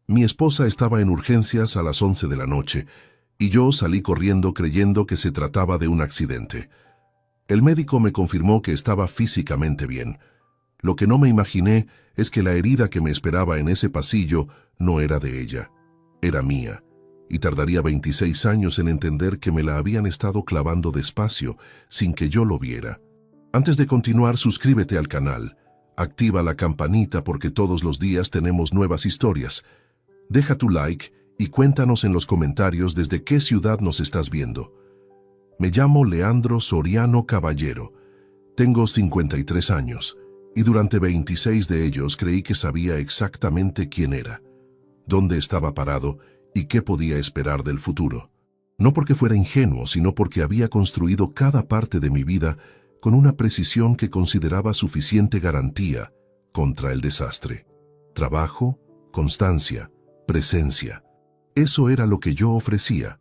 Mi esposa estaba en urgencias a las 11 de la noche y yo salí corriendo creyendo que se trataba de un accidente. El médico me confirmó que estaba físicamente bien. Lo que no me imaginé es que la herida que me esperaba en ese pasillo no era de ella, era mía, y tardaría 26 años en entender que me la habían estado clavando despacio sin que yo lo viera. Antes de continuar, suscríbete al canal, activa la campanita porque todos los días tenemos nuevas historias. Deja tu like y cuéntanos en los comentarios desde qué ciudad nos estás viendo. Me llamo Leandro Soriano Caballero. Tengo 53 años y durante 26 de ellos creí que sabía exactamente quién era, dónde estaba parado y qué podía esperar del futuro. No porque fuera ingenuo, sino porque había construido cada parte de mi vida con una precisión que consideraba suficiente garantía contra el desastre. Trabajo, constancia, presencia. Eso era lo que yo ofrecía,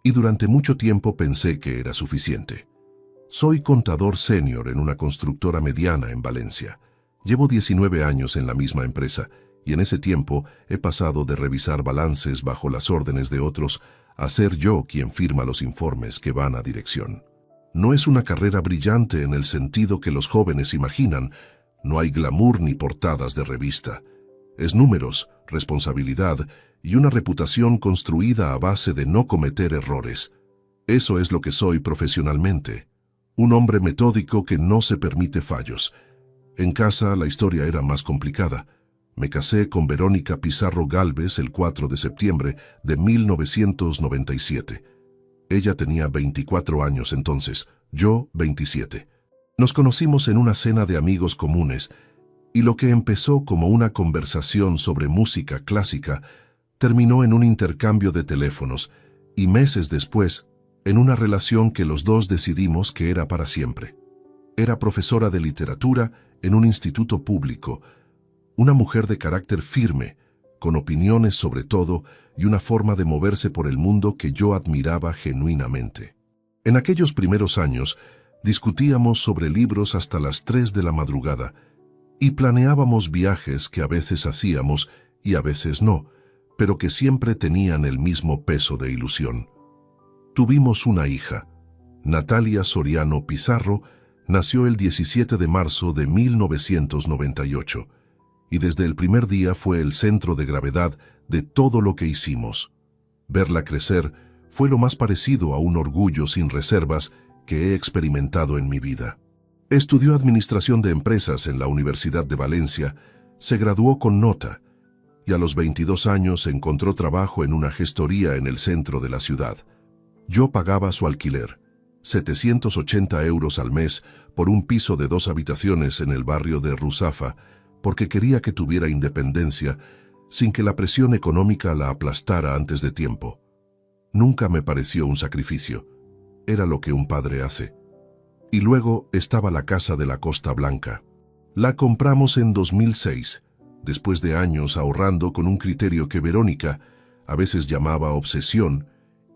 y durante mucho tiempo pensé que era suficiente. Soy contador senior en una constructora mediana en Valencia. Llevo 19 años en la misma empresa, y en ese tiempo he pasado de revisar balances bajo las órdenes de otros a ser yo quien firma los informes que van a dirección. No es una carrera brillante en el sentido que los jóvenes imaginan, no hay glamour ni portadas de revista. Es números, responsabilidad y una reputación construida a base de no cometer errores. Eso es lo que soy profesionalmente. Un hombre metódico que no se permite fallos. En casa la historia era más complicada. Me casé con Verónica Pizarro Gálvez el 4 de septiembre de 1997. Ella tenía 24 años entonces, yo 27. Nos conocimos en una cena de amigos comunes, y lo que empezó como una conversación sobre música clásica terminó en un intercambio de teléfonos y meses después en una relación que los dos decidimos que era para siempre. Era profesora de literatura en un instituto público, una mujer de carácter firme, con opiniones sobre todo y una forma de moverse por el mundo que yo admiraba genuinamente. En aquellos primeros años discutíamos sobre libros hasta las 3 de la madrugada, y planeábamos viajes que a veces hacíamos y a veces no, pero que siempre tenían el mismo peso de ilusión. Tuvimos una hija. Natalia Soriano Pizarro nació el 17 de marzo de 1998, y desde el primer día fue el centro de gravedad de todo lo que hicimos. Verla crecer fue lo más parecido a un orgullo sin reservas que he experimentado en mi vida. Estudió Administración de Empresas en la Universidad de Valencia, se graduó con nota y a los 22 años encontró trabajo en una gestoría en el centro de la ciudad. Yo pagaba su alquiler, 780 euros al mes por un piso de 2 habitaciones en el barrio de Ruzafa, porque quería que tuviera independencia sin que la presión económica la aplastara antes de tiempo. Nunca me pareció un sacrificio, era lo que un padre hace. Y luego estaba la casa de la Costa Blanca. La compramos en 2006, después de años ahorrando con un criterio que Verónica a veces llamaba obsesión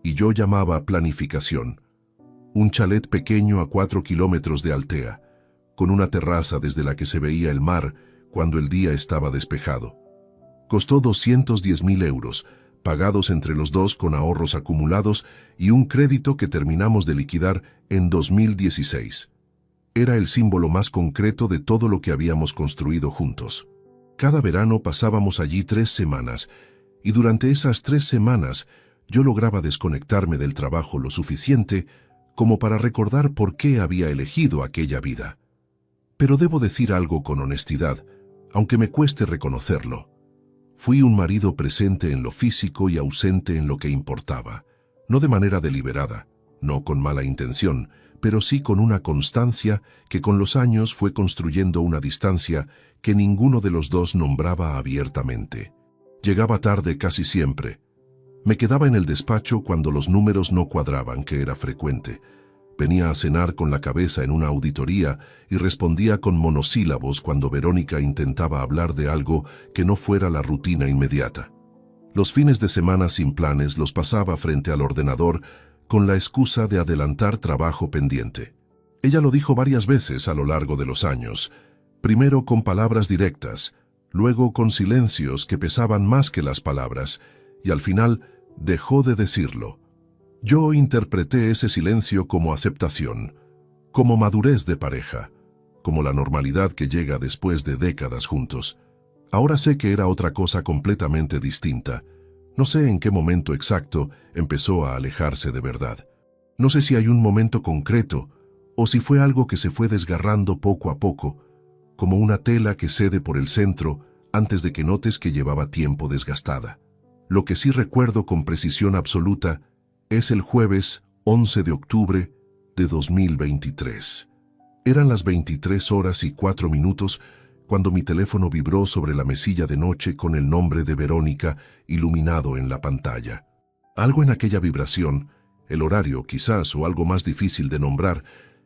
y yo llamaba planificación. Un chalet pequeño a 4 kilómetros de Altea, con una terraza desde la que se veía el mar cuando el día estaba despejado. Costó 210.000 euros, pagados entre los dos con ahorros acumulados y un crédito que terminamos de liquidar en 2016. Era el símbolo más concreto de todo lo que habíamos construido juntos. Cada verano pasábamos allí 3 semanas, y durante esas 3 semanas yo lograba desconectarme del trabajo lo suficiente como para recordar por qué había elegido aquella vida. Pero debo decir algo con honestidad, aunque me cueste reconocerlo. Fui un marido presente en lo físico y ausente en lo que importaba, no de manera deliberada, no con mala intención, pero sí con una constancia que con los años fue construyendo una distancia que ninguno de los dos nombraba abiertamente. Llegaba tarde casi siempre. Me quedaba en el despacho cuando los números no cuadraban, que era frecuente. Venía a cenar con la cabeza en una auditoría y respondía con monosílabos cuando Verónica intentaba hablar de algo que no fuera la rutina inmediata. Los fines de semana sin planes los pasaba frente al ordenador con la excusa de adelantar trabajo pendiente. Ella lo dijo varias veces a lo largo de los años, primero con palabras directas, luego con silencios que pesaban más que las palabras, y al final dejó de decirlo. Yo interpreté ese silencio como aceptación, como madurez de pareja, como la normalidad que llega después de décadas juntos. Ahora sé que era otra cosa completamente distinta. No sé en qué momento exacto empezó a alejarse de verdad. No sé si hay un momento concreto o si fue algo que se fue desgarrando poco a poco, como una tela que cede por el centro antes de que notes que llevaba tiempo desgastada. Lo que sí recuerdo con precisión absoluta es el jueves 11 de octubre de 2023. Eran las 23:04 cuando mi teléfono vibró sobre la mesilla de noche con el nombre de Verónica iluminado en la pantalla. Algo en aquella vibración, el horario quizás o algo más difícil de nombrar,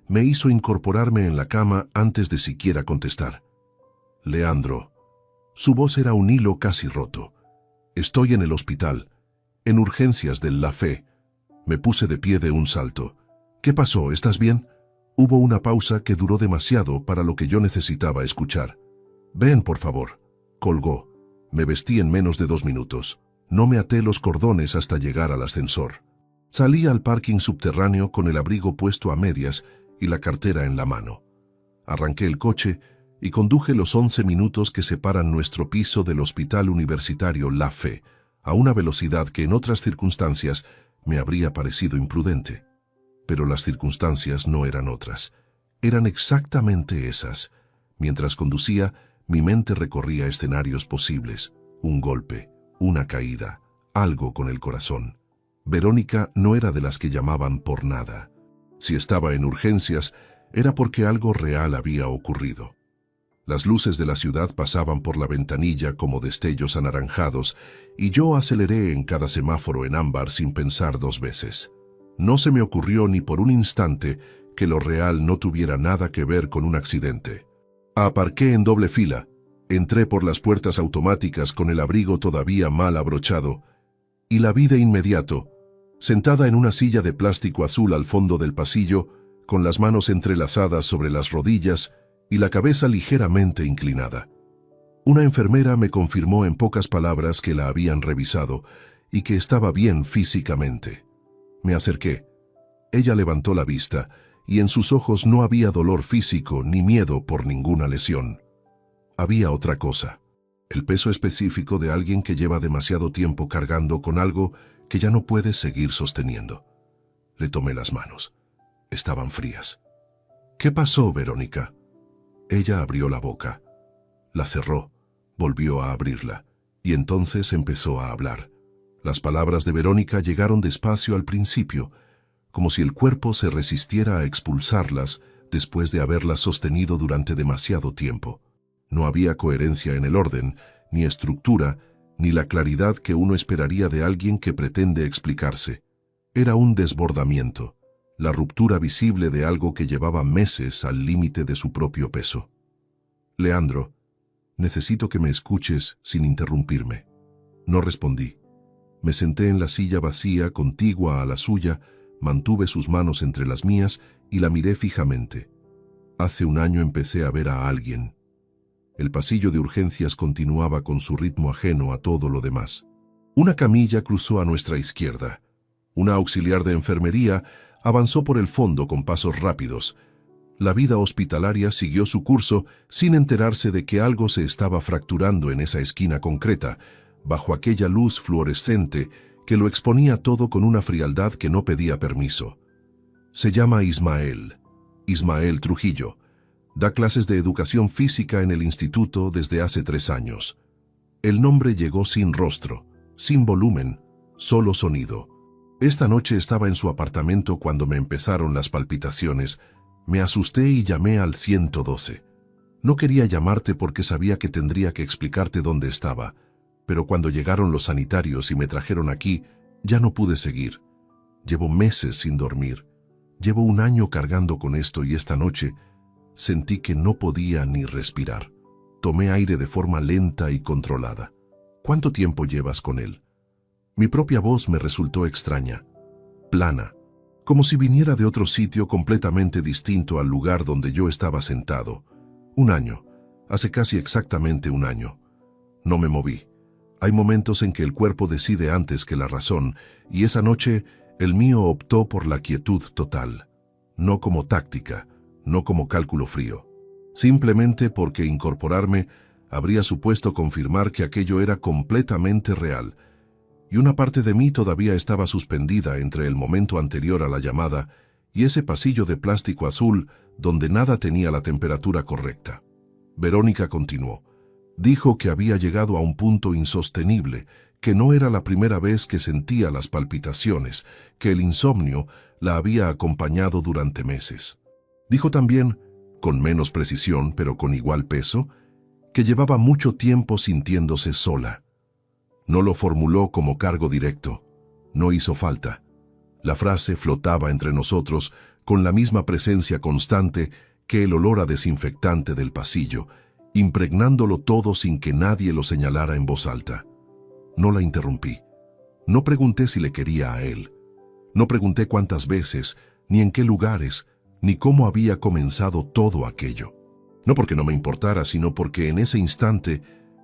me hizo incorporarme en la cama antes de siquiera contestar. Leandro. Su voz era un hilo casi roto. Estoy en el hospital, en urgencias del La Fe. Me puse de pie de un salto. ¿Qué pasó? ¿Estás bien? Hubo una pausa que duró demasiado para lo que yo necesitaba escuchar. Ven, por favor. Colgó. Me vestí en menos de 2 minutos. No me até los cordones hasta llegar al ascensor. Salí al parking subterráneo con el abrigo puesto a medias y la cartera en la mano. Arranqué el coche y conduje los 11 minutos que separan nuestro piso del Hospital Universitario La Fe, a una velocidad que en otras circunstancias me habría parecido imprudente. Pero las circunstancias no eran otras. Eran exactamente esas. Mientras conducía, mi mente recorría escenarios posibles. Un golpe, una caída, algo con el corazón. Verónica no era de las que llamaban por nada. Si estaba en urgencias, era porque algo real había ocurrido. Las luces de la ciudad pasaban por la ventanilla como destellos anaranjados, y yo aceleré en cada semáforo en ámbar sin pensar 2 veces. No se me ocurrió ni por un instante que lo real no tuviera nada que ver con un accidente. Aparqué en doble fila, entré por las puertas automáticas con el abrigo todavía mal abrochado, y la vi de inmediato, sentada en una silla de plástico azul al fondo del pasillo, con las manos entrelazadas sobre las rodillas y la cabeza ligeramente inclinada. Una enfermera me confirmó en pocas palabras que la habían revisado y que estaba bien físicamente. Me acerqué. Ella levantó la vista y en sus ojos no había dolor físico ni miedo por ninguna lesión. Había otra cosa, el peso específico de alguien que lleva demasiado tiempo cargando con algo que ya no puede seguir sosteniendo. Le tomé las manos. Estaban frías. ¿Qué pasó, Verónica? Ella abrió la boca. La cerró, volvió a abrirla, y entonces empezó a hablar. Las palabras de Verónica llegaron despacio al principio, como si el cuerpo se resistiera a expulsarlas después de haberlas sostenido durante demasiado tiempo. No había coherencia en el orden, ni estructura, ni la claridad que uno esperaría de alguien que pretende explicarse. Era un desbordamiento, la ruptura visible de algo que llevaba meses al límite de su propio peso. Leandro, necesito que me escuches sin interrumpirme. No respondí. Me senté en la silla vacía, contigua a la suya, mantuve sus manos entre las mías y la miré fijamente. Hace 1 año empecé a ver a alguien. El pasillo de urgencias continuaba con su ritmo ajeno a todo lo demás. Una camilla cruzó a nuestra izquierda. Una auxiliar de enfermería avanzó por el fondo con pasos rápidos. La vida hospitalaria siguió su curso sin enterarse de que algo se estaba fracturando en esa esquina concreta, bajo aquella luz fluorescente que lo exponía todo con una frialdad que no pedía permiso. Se llama Ismael Trujillo. Da clases de educación física en el instituto desde hace 3 años. El nombre llegó sin rostro, sin volumen, solo sonido. Esta noche estaba en su apartamento cuando me empezaron las palpitaciones. Me asusté y llamé al 112. No quería llamarte porque sabía que tendría que explicarte dónde estaba, pero cuando llegaron los sanitarios y me trajeron aquí, ya no pude seguir. Llevo meses sin dormir. Llevo 1 año cargando con esto y esta noche sentí que no podía ni respirar. Tomé aire de forma lenta y controlada. ¿Cuánto tiempo llevas con él? Mi propia voz me resultó extraña, plana, como si viniera de otro sitio completamente distinto al lugar donde yo estaba sentado. 1 año, hace casi exactamente 1 año. No me moví. Hay momentos en que el cuerpo decide antes que la razón, y esa noche el mío optó por la quietud total. No como táctica, no como cálculo frío. Simplemente porque incorporarme habría supuesto confirmar que aquello era completamente real, y una parte de mí todavía estaba suspendida entre el momento anterior a la llamada y ese pasillo de plástico azul donde nada tenía la temperatura correcta. Verónica continuó. Dijo que había llegado a un punto insostenible, que no era la primera vez que sentía las palpitaciones, que el insomnio la había acompañado durante meses. Dijo también, con menos precisión pero con igual peso, que llevaba mucho tiempo sintiéndose sola. No lo formuló como cargo directo. No hizo falta. La frase flotaba entre nosotros con la misma presencia constante que el olor a desinfectante del pasillo, impregnándolo todo sin que nadie lo señalara en voz alta. No la interrumpí. No pregunté si le quería a él. No pregunté cuántas veces, ni en qué lugares, ni cómo había comenzado todo aquello. No porque no me importara, sino porque en ese instante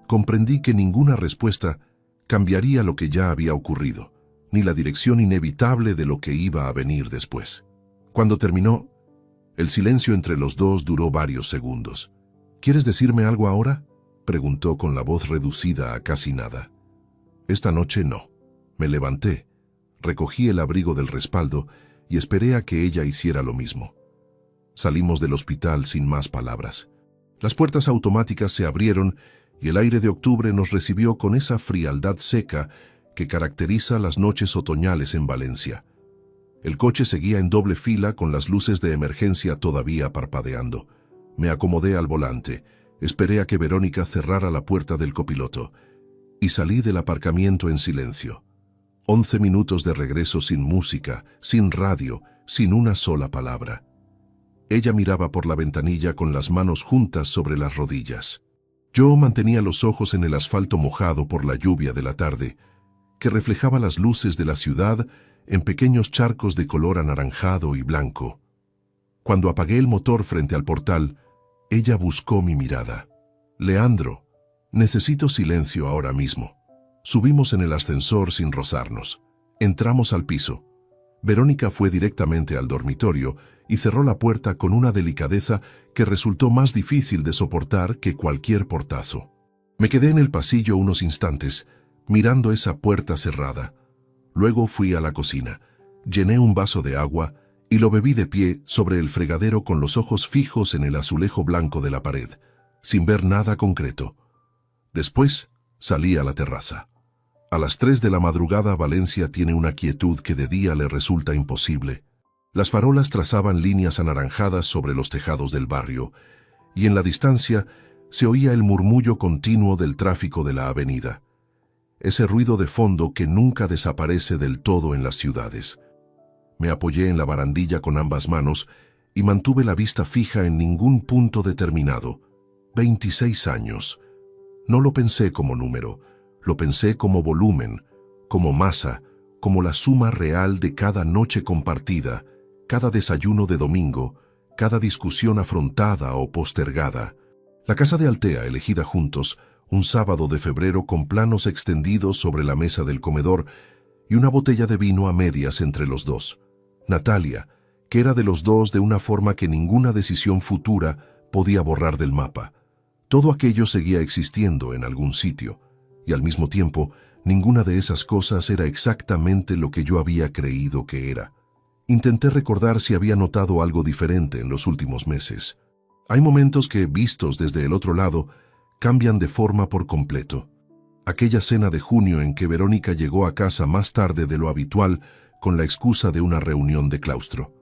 comprendí que ninguna respuesta cambiaría lo que ya había ocurrido, ni la dirección inevitable de lo que iba a venir después. Cuando terminó, el silencio entre los dos duró varios segundos. ¿Quieres decirme algo ahora?, preguntó con la voz reducida a casi nada. Esta noche no. Me levanté, recogí el abrigo del respaldo y esperé a que ella hiciera lo mismo. Salimos del hospital sin más palabras. Las puertas automáticas se abrieron y el aire de octubre nos recibió con esa frialdad seca que caracteriza las noches otoñales en Valencia. El coche seguía en doble fila con las luces de emergencia todavía parpadeando. Me acomodé al volante, esperé a que Verónica cerrara la puerta del copiloto y salí del aparcamiento en silencio. 11 minutos de regreso sin música, sin radio, sin una sola palabra. Ella miraba por la ventanilla con las manos juntas sobre las rodillas. Yo mantenía los ojos en el asfalto mojado por la lluvia de la tarde, que reflejaba las luces de la ciudad en pequeños charcos de color anaranjado y blanco. Cuando apagué el motor frente al portal, ella buscó mi mirada. «Leandro, necesito silencio ahora mismo». Subimos en el ascensor sin rozarnos. Entramos al piso. Verónica fue directamente al dormitorio y cerró la puerta con una delicadeza que resultó más difícil de soportar que cualquier portazo. Me quedé en el pasillo unos instantes, mirando esa puerta cerrada. Luego fui a la cocina, llené un vaso de agua y lo bebí de pie sobre el fregadero con los ojos fijos en el azulejo blanco de la pared, sin ver nada concreto. Después salí a la terraza. A las 3 de la madrugada Valencia tiene una quietud que de día le resulta imposible. Las farolas trazaban líneas anaranjadas sobre los tejados del barrio, y en la distancia se oía el murmullo continuo del tráfico de la avenida. Ese ruido de fondo que nunca desaparece del todo en las ciudades. Me apoyé en la barandilla con ambas manos y mantuve la vista fija en ningún punto determinado. 26 años. No lo pensé como número. Lo pensé como volumen, como masa, como la suma real de cada noche compartida, cada desayuno de domingo, cada discusión afrontada o postergada. La casa de Altea, elegida juntos, un sábado de febrero con planos extendidos sobre la mesa del comedor y una botella de vino a medias entre los dos. Natalia, que era de los dos de una forma que ninguna decisión futura podía borrar del mapa. Todo aquello seguía existiendo en algún sitio. Y al mismo tiempo, ninguna de esas cosas era exactamente lo que yo había creído que era. Intenté recordar si había notado algo diferente en los últimos meses. Hay momentos que, vistos desde el otro lado, cambian de forma por completo. Aquella cena de junio en que Verónica llegó a casa más tarde de lo habitual con la excusa de una reunión de claustro.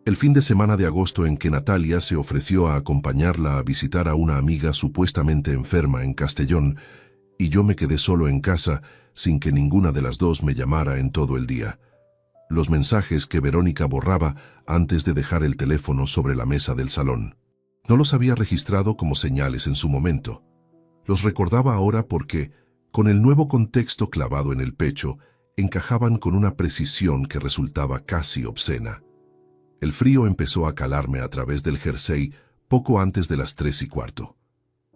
El fin de semana de agosto en que Natalia se ofreció a acompañarla a visitar a una amiga supuestamente enferma en Castellón, y yo me quedé solo en casa sin que ninguna de las dos me llamara en todo el día. Los mensajes que Verónica borraba antes de dejar el teléfono sobre la mesa del salón. No los había registrado como señales en su momento. Los recordaba ahora porque, con el nuevo contexto clavado en el pecho, encajaban con una precisión que resultaba casi obscena. El frío empezó a calarme a través del jersey poco antes de las 3:15.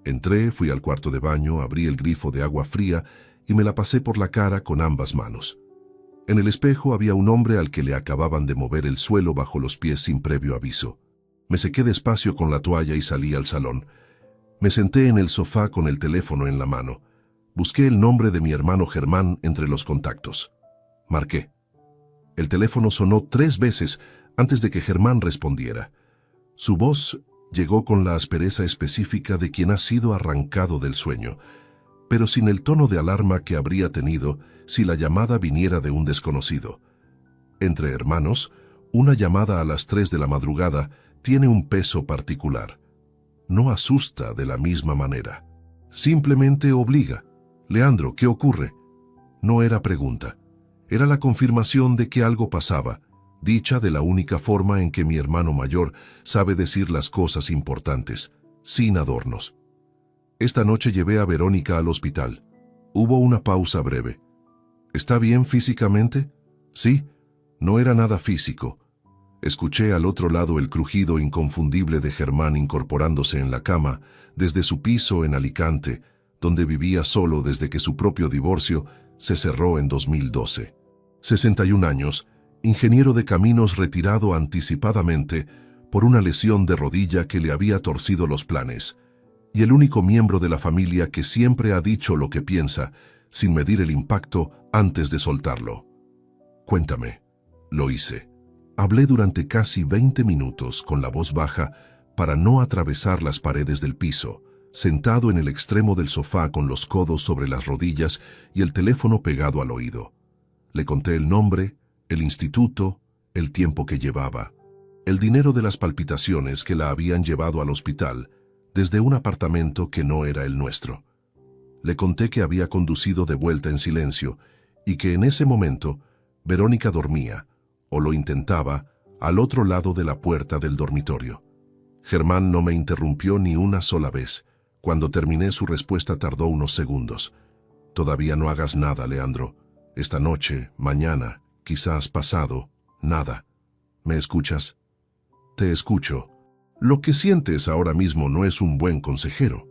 Entré, fui al cuarto de baño, abrí el grifo de agua fría y me la pasé por la cara con ambas manos. En el espejo había un hombre al que le acababan de mover el suelo bajo los pies sin previo aviso. Me sequé despacio con la toalla y salí al salón. Me senté en el sofá con el teléfono en la mano. Busqué el nombre de mi hermano Germán entre los contactos. Marqué. El teléfono sonó 3 veces antes de que Germán respondiera. Su voz llegó con la aspereza específica de quien ha sido arrancado del sueño, pero sin el tono de alarma que habría tenido si la llamada viniera de un desconocido. Entre hermanos, una llamada a las 3 de la madrugada tiene un peso particular. No asusta de la misma manera. Simplemente obliga. Leandro, ¿qué ocurre? No era pregunta. Era la confirmación de que algo pasaba, dicha de la única forma en que mi hermano mayor sabe decir las cosas importantes, sin adornos. Esta noche llevé a Verónica al hospital. Hubo una pausa breve. ¿Está bien físicamente? Sí, no era nada físico. Escuché al otro lado el crujido inconfundible de Germán incorporándose en la cama desde su piso en Alicante, donde vivía solo desde que su propio divorcio se cerró en 2012. 61 años, ingeniero de caminos retirado anticipadamente por una lesión de rodilla que le había torcido los planes, y el único miembro de la familia que siempre ha dicho lo que piensa, sin medir el impacto antes de soltarlo. Cuéntame. Lo hice. Hablé durante casi 20 minutos con la voz baja para no atravesar las paredes del piso, sentado en el extremo del sofá con los codos sobre las rodillas y el teléfono pegado al oído. Le conté el nombre, el instituto, el tiempo que llevaba, el dinero de las palpitaciones que la habían llevado al hospital desde un apartamento que no era el nuestro. Le conté que había conducido de vuelta en silencio y que en ese momento Verónica dormía, o lo intentaba, al otro lado de la puerta del dormitorio. Germán no me interrumpió ni una sola vez. Cuando terminé su respuesta tardó unos segundos. Todavía no hagas nada, Leandro. Esta noche, mañana, quizás pasado, nada. ¿Me escuchas? Te escucho. Lo que sientes ahora mismo no es un buen consejero.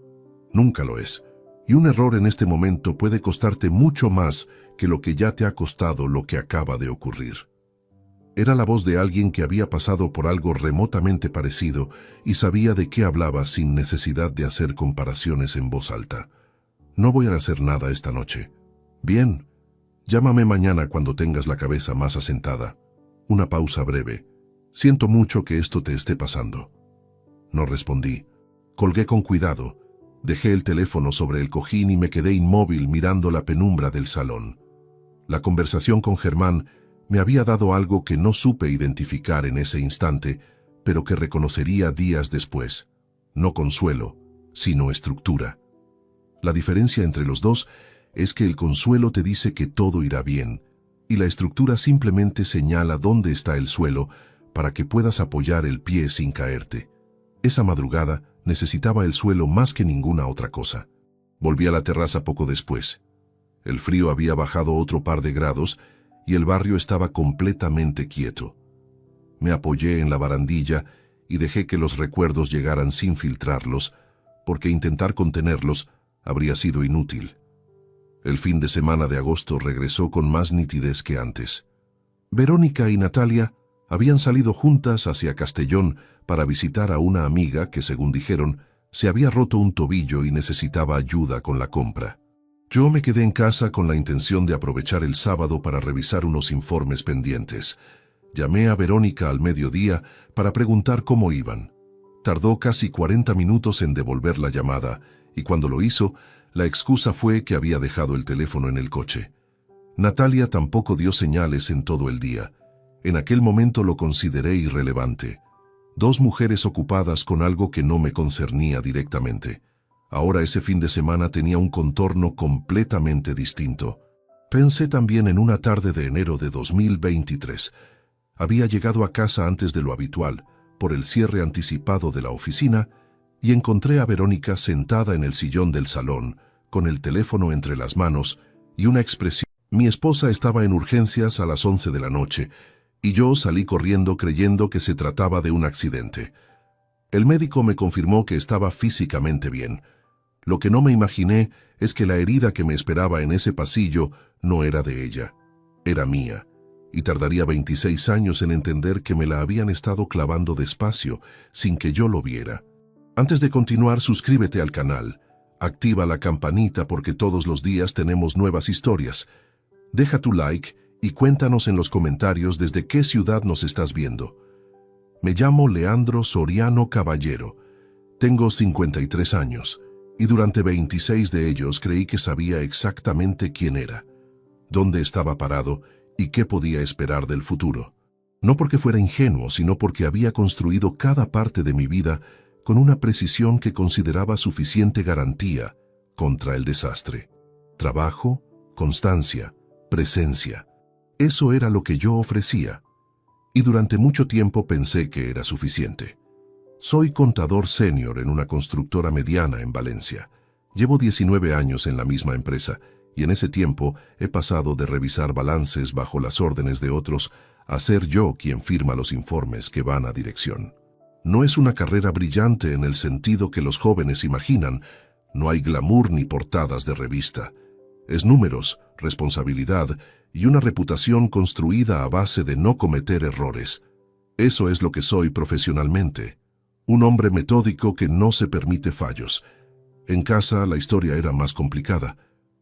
Nunca lo es. Y un error en este momento puede costarte mucho más que lo que ya te ha costado lo que acaba de ocurrir. Era la voz de alguien que había pasado por algo remotamente parecido y sabía de qué hablaba sin necesidad de hacer comparaciones en voz alta. No voy a hacer nada esta noche. Bien. Llámame mañana cuando tengas la cabeza más asentada. Una pausa breve. Siento mucho que esto te esté pasando. No respondí. Colgué con cuidado. Dejé el teléfono sobre el cojín y me quedé inmóvil mirando la penumbra del salón. La conversación con Germán me había dado algo que no supe identificar en ese instante, pero que reconocería días después. No consuelo, sino estructura. La diferencia entre los dos es que el consuelo te dice que todo irá bien, y la estructura simplemente señala dónde está el suelo para que puedas apoyar el pie sin caerte. Esa madrugada necesitaba el suelo más que ninguna otra cosa. Volví a la terraza poco después. El frío había bajado otro par de grados y el barrio estaba completamente quieto. Me apoyé en la barandilla y dejé que los recuerdos llegaran sin filtrarlos, porque intentar contenerlos habría sido inútil. El fin de semana de agosto regresó con más nitidez que antes. Verónica y Natalia habían salido juntas hacia Castellón para visitar a una amiga que, según dijeron, se había roto un tobillo y necesitaba ayuda con la compra. Yo me quedé en casa con la intención de aprovechar el sábado para revisar unos informes pendientes. Llamé a Verónica al mediodía para preguntar cómo iban. Tardó casi 40 minutos en devolver la llamada, y cuando lo hizo, la excusa fue que había dejado el teléfono en el coche. Natalia tampoco dio señales en todo el día. En aquel momento lo consideré irrelevante. 2 mujeres ocupadas con algo que no me concernía directamente. Ahora ese fin de semana tenía un contorno completamente distinto. Pensé también en una tarde de enero de 2023. Había llegado a casa antes de lo habitual, por el cierre anticipado de la oficina, y encontré a Verónica sentada en el sillón del salón, con el teléfono entre las manos y una expresión. Mi esposa estaba en urgencias a las 11 de la noche, y yo salí corriendo creyendo que se trataba de un accidente. El médico me confirmó que estaba físicamente bien, Lo que no me imaginé es que la herida que me esperaba en ese pasillo no era de ella, era mía, y tardaría 26 años en entender que me la habían estado clavando despacio, sin que yo lo viera. Antes de continuar, suscríbete al canal, activa la campanita porque todos los días tenemos nuevas historias. Deja tu like y cuéntanos en los comentarios desde qué ciudad nos estás viendo. Me llamo Leandro Soriano Caballero, tengo 53 años. Y durante 26 de ellos creí que sabía exactamente quién era, dónde estaba parado y qué podía esperar del futuro. No porque fuera ingenuo, sino porque había construido cada parte de mi vida con una precisión que consideraba suficiente garantía contra el desastre. Trabajo, constancia, presencia. Eso era lo que yo ofrecía. Y durante mucho tiempo pensé que era suficiente. Soy contador senior en una constructora mediana en Valencia. Llevo 19 años en la misma empresa y en ese tiempo he pasado de revisar balances bajo las órdenes de otros a ser yo quien firma los informes que van a dirección. No es una carrera brillante en el sentido que los jóvenes imaginan. No hay glamour ni portadas de revista. Es números, responsabilidad y una reputación construida a base de no cometer errores. Eso es lo que soy profesionalmente. Un hombre metódico que no se permite fallos. En casa la historia era más complicada.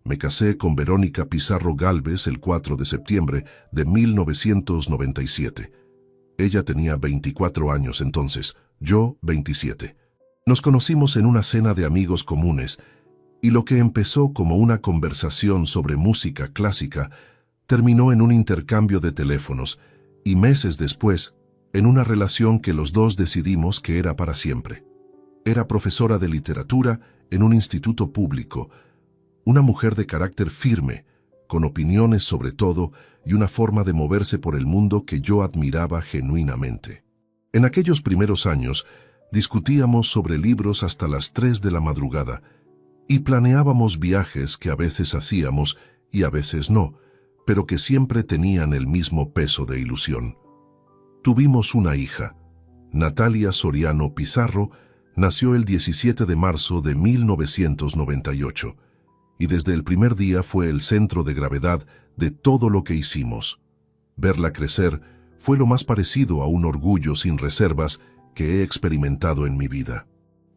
Me casé con Verónica Pizarro Gálvez el 4 de septiembre de 1997. Ella tenía 24 años entonces, yo 27. Nos conocimos en una cena de amigos comunes y lo que empezó como una conversación sobre música clásica terminó en un intercambio de teléfonos y meses después en una relación que los dos decidimos que era para siempre. Era profesora de literatura en un instituto público, una mujer de carácter firme, con opiniones sobre todo y una forma de moverse por el mundo que yo admiraba genuinamente. En aquellos primeros años, discutíamos sobre libros hasta las 3 de la madrugada y planeábamos viajes que a veces hacíamos y a veces no, pero que siempre tenían el mismo peso de ilusión. Tuvimos una hija. Natalia Soriano Pizarro nació el 17 de marzo de 1998 y desde el primer día fue el centro de gravedad de todo lo que hicimos. Verla crecer fue lo más parecido a un orgullo sin reservas que he experimentado en mi vida.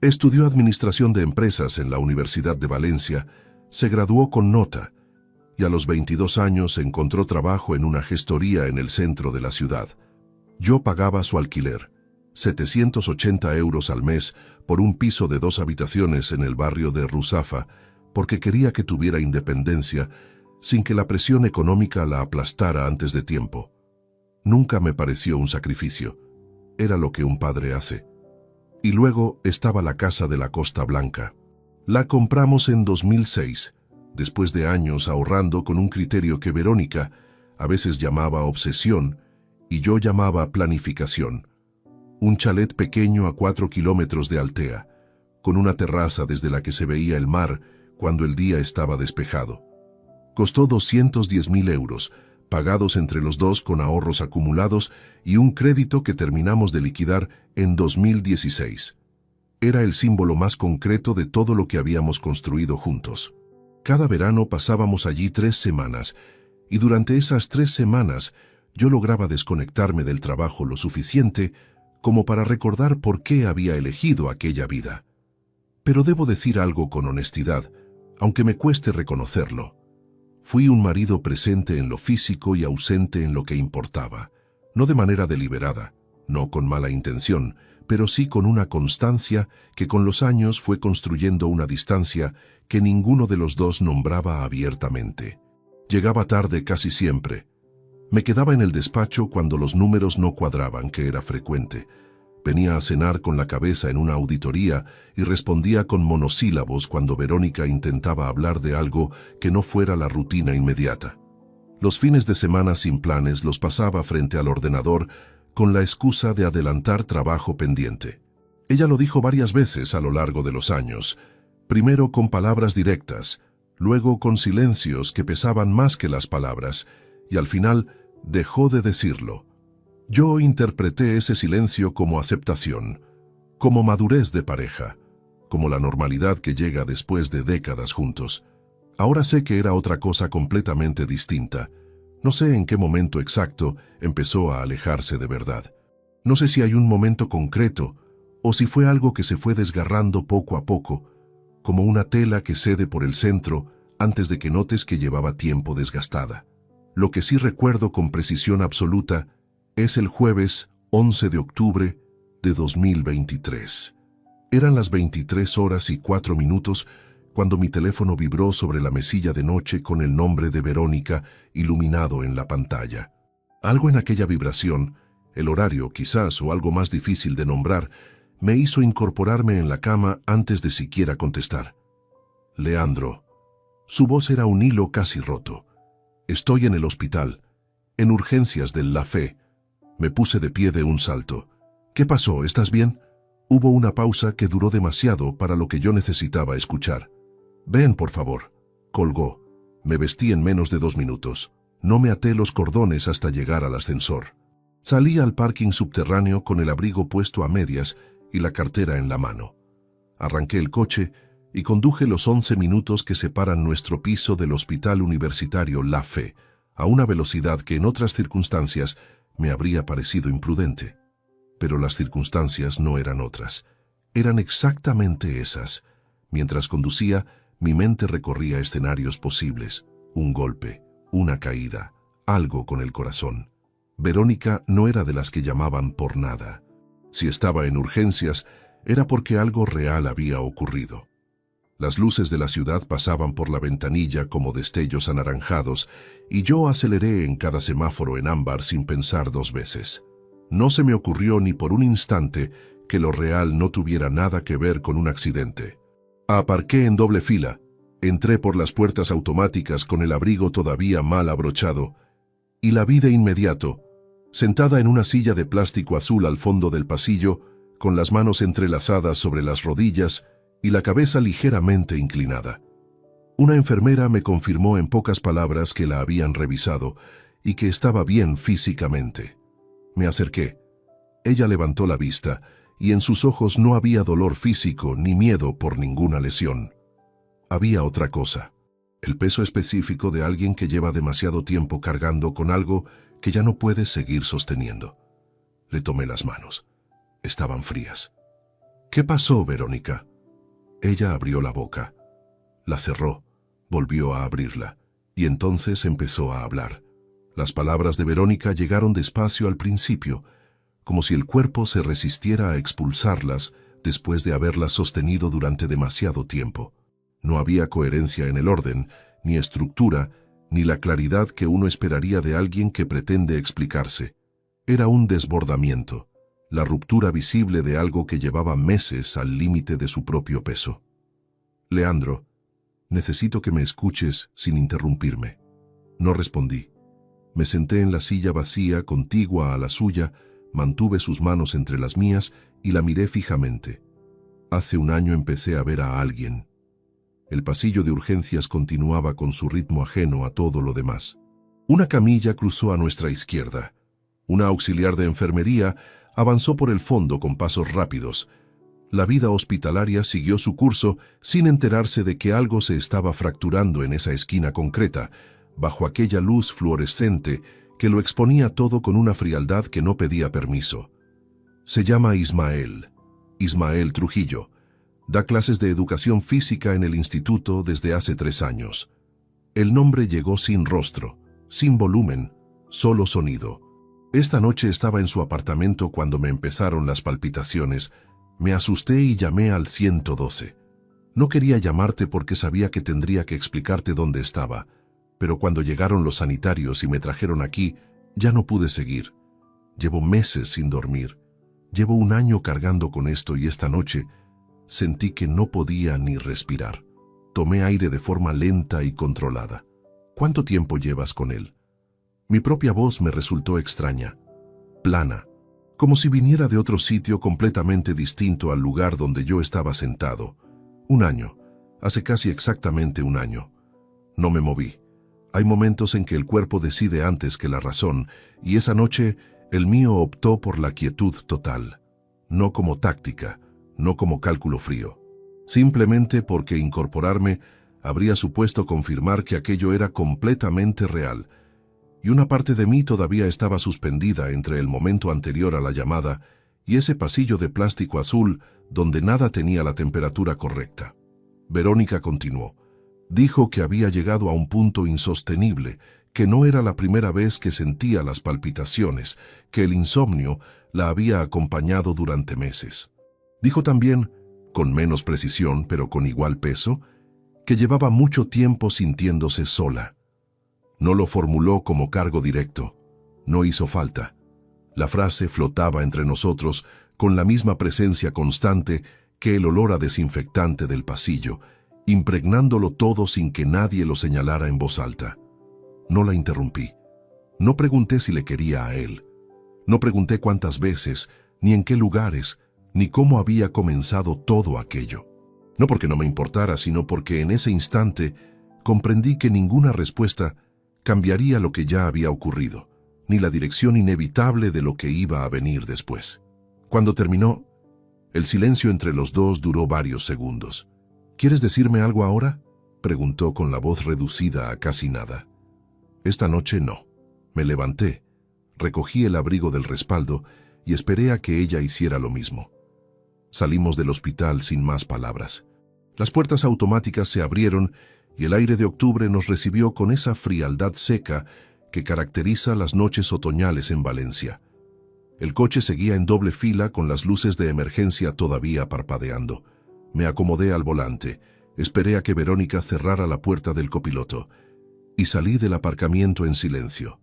Estudió Administración de Empresas en la Universidad de Valencia, se graduó con nota y a los 22 años encontró trabajo en una gestoría en el centro de la ciudad. Yo pagaba su alquiler, 780 euros al mes por un piso de 2 habitaciones en el barrio de Ruzafa, porque quería que tuviera independencia sin que la presión económica la aplastara antes de tiempo. Nunca me pareció un sacrificio. Era lo que un padre hace. Y luego estaba la casa de la Costa Blanca. La compramos en 2006, después de años ahorrando con un criterio que Verónica a veces llamaba obsesión y yo llamaba planificación. Un chalet pequeño a 4 kilómetros de Altea, con una terraza desde la que se veía el mar cuando el día estaba despejado. Costó 210.000 euros, pagados entre los dos con ahorros acumulados y un crédito que terminamos de liquidar en 2016. Era el símbolo más concreto de todo lo que habíamos construido juntos. Cada verano pasábamos allí 3 semanas, y durante esas 3 semanas yo lograba desconectarme del trabajo lo suficiente como para recordar por qué había elegido aquella vida. Pero debo decir algo con honestidad, aunque me cueste reconocerlo. Fui un marido presente en lo físico y ausente en lo que importaba, no de manera deliberada, no con mala intención, pero sí con una constancia que con los años fue construyendo una distancia que ninguno de los dos nombraba abiertamente. Llegaba tarde casi siempre. Me quedaba en el despacho cuando los números no cuadraban, que era frecuente. Venía a cenar con la cabeza en una auditoría y respondía con monosílabos cuando Verónica intentaba hablar de algo que no fuera la rutina inmediata. Los fines de semana sin planes los pasaba frente al ordenador con la excusa de adelantar trabajo pendiente. Ella lo dijo varias veces a lo largo de los años, primero con palabras directas, luego con silencios que pesaban más que las palabras, y al final dejó de decirlo. Yo interpreté ese silencio como aceptación, como madurez de pareja, como la normalidad que llega después de décadas juntos. Ahora sé que era otra cosa completamente distinta. No sé en qué momento exacto empezó a alejarse de verdad. No sé si hay un momento concreto o si fue algo que se fue desgarrando poco a poco, como una tela que cede por el centro antes de que notes que llevaba tiempo desgastada. Lo que sí recuerdo con precisión absoluta es el jueves 11 de octubre de 2023. Eran las 23:04 cuando mi teléfono vibró sobre la mesilla de noche con el nombre de Verónica iluminado en la pantalla. Algo en aquella vibración, el horario quizás o algo más difícil de nombrar, me hizo incorporarme en la cama antes de siquiera contestar. Leandro. Su voz era un hilo casi roto. Estoy en el hospital, en urgencias del La Fe. Me puse de pie de un salto. ¿Qué pasó? ¿Estás bien? Hubo una pausa que duró demasiado para lo que yo necesitaba escuchar. Ven, por favor. Colgó. Me vestí en menos de 2 minutos. No me até los cordones hasta llegar al ascensor. Salí al parking subterráneo con el abrigo puesto a medias y la cartera en la mano. Arranqué el coche y conduje los 11 minutos que separan nuestro piso del Hospital Universitario La Fe, a una velocidad que en otras circunstancias me habría parecido imprudente. Pero las circunstancias no eran otras. Eran exactamente esas. Mientras conducía, mi mente recorría escenarios posibles. Un golpe, una caída, algo con el corazón. Verónica no era de las que llamaban por nada. Si estaba en urgencias, era porque algo real había ocurrido. Las luces de la ciudad pasaban por la ventanilla como destellos anaranjados y yo aceleré en cada semáforo en ámbar sin pensar 2 veces. No se me ocurrió ni por un instante que lo real no tuviera nada que ver con un accidente. Aparqué en doble fila, entré por las puertas automáticas con el abrigo todavía mal abrochado y la vi de inmediato, sentada en una silla de plástico azul al fondo del pasillo, con las manos entrelazadas sobre las rodillas y la cabeza ligeramente inclinada. Una enfermera me confirmó en pocas palabras que la habían revisado y que estaba bien físicamente. Me acerqué. Ella levantó la vista y en sus ojos no había dolor físico ni miedo por ninguna lesión. Había otra cosa, el peso específico de alguien que lleva demasiado tiempo cargando con algo que ya no puede seguir sosteniendo. Le tomé las manos. Estaban frías. ¿Qué pasó, Verónica? Ella abrió la boca. La cerró, volvió a abrirla, y entonces empezó a hablar. Las palabras de Verónica llegaron despacio al principio, como si el cuerpo se resistiera a expulsarlas después de haberlas sostenido durante demasiado tiempo. No había coherencia en el orden, ni estructura, ni la claridad que uno esperaría de alguien que pretende explicarse. Era un desbordamiento, la ruptura visible de algo que llevaba meses al límite de su propio peso. Leandro, necesito que me escuches sin interrumpirme. No respondí. Me senté en la silla vacía, contigua a la suya, mantuve sus manos entre las mías y la miré fijamente. Hace 1 año empecé a ver a alguien. El pasillo de urgencias continuaba con su ritmo ajeno a todo lo demás. Una camilla cruzó a nuestra izquierda. Una auxiliar de enfermería avanzó por el fondo con pasos rápidos. La vida hospitalaria siguió su curso sin enterarse de que algo se estaba fracturando en esa esquina concreta, bajo aquella luz fluorescente que lo exponía todo con una frialdad que no pedía permiso. Se llama Ismael Trujillo. Da clases de educación física en el instituto desde hace 3 años. El nombre llegó sin rostro, sin volumen, solo sonido. Esta noche estaba en su apartamento cuando me empezaron las palpitaciones. Me asusté y llamé al 112. No quería llamarte porque sabía que tendría que explicarte dónde estaba, pero cuando llegaron los sanitarios y me trajeron aquí, ya no pude seguir. Llevo meses sin dormir. Llevo 1 año cargando con esto y esta noche sentí que no podía ni respirar. Tomé aire de forma lenta y controlada. ¿Cuánto tiempo llevas con él? Mi propia voz me resultó extraña, plana, como si viniera de otro sitio completamente distinto al lugar donde yo estaba sentado. 1 año, hace casi exactamente 1 año. No me moví. Hay momentos en que el cuerpo decide antes que la razón, y esa noche el mío optó por la quietud total. No como táctica, no como cálculo frío. simplemente porque incorporarme habría supuesto confirmar que aquello era completamente real, y una parte de mí todavía estaba suspendida entre el momento anterior a la llamada y ese pasillo de plástico azul donde nada tenía la temperatura correcta. Verónica continuó. Dijo que había llegado a un punto insostenible, que no era la primera vez que sentía las palpitaciones, que el insomnio la había acompañado durante meses. Dijo también, con menos precisión pero con igual peso, que llevaba mucho tiempo sintiéndose sola. No lo formuló como cargo directo. No hizo falta. La frase flotaba entre nosotros con la misma presencia constante que el olor a desinfectante del pasillo, impregnándolo todo sin que nadie lo señalara en voz alta. No la interrumpí. No pregunté si le quería a él. No pregunté cuántas veces, ni en qué lugares, ni cómo había comenzado todo aquello. No porque no me importara, sino porque en ese instante comprendí que ninguna respuesta cambiaría lo que ya había ocurrido, ni la dirección inevitable de lo que iba a venir después. Cuando terminó, el silencio entre los dos duró varios segundos. ¿Quieres decirme algo ahora?, preguntó con la voz reducida a casi nada. Esta noche no. Me levanté, recogí el abrigo del respaldo y esperé a que ella hiciera lo mismo. Salimos del hospital sin más palabras. Las puertas automáticas se abrieron y el aire de octubre nos recibió con esa frialdad seca que caracteriza las noches otoñales en Valencia. El coche seguía en doble fila con las luces de emergencia todavía parpadeando. Me acomodé al volante, esperé a que Verónica cerrara la puerta del copiloto y salí del aparcamiento en silencio.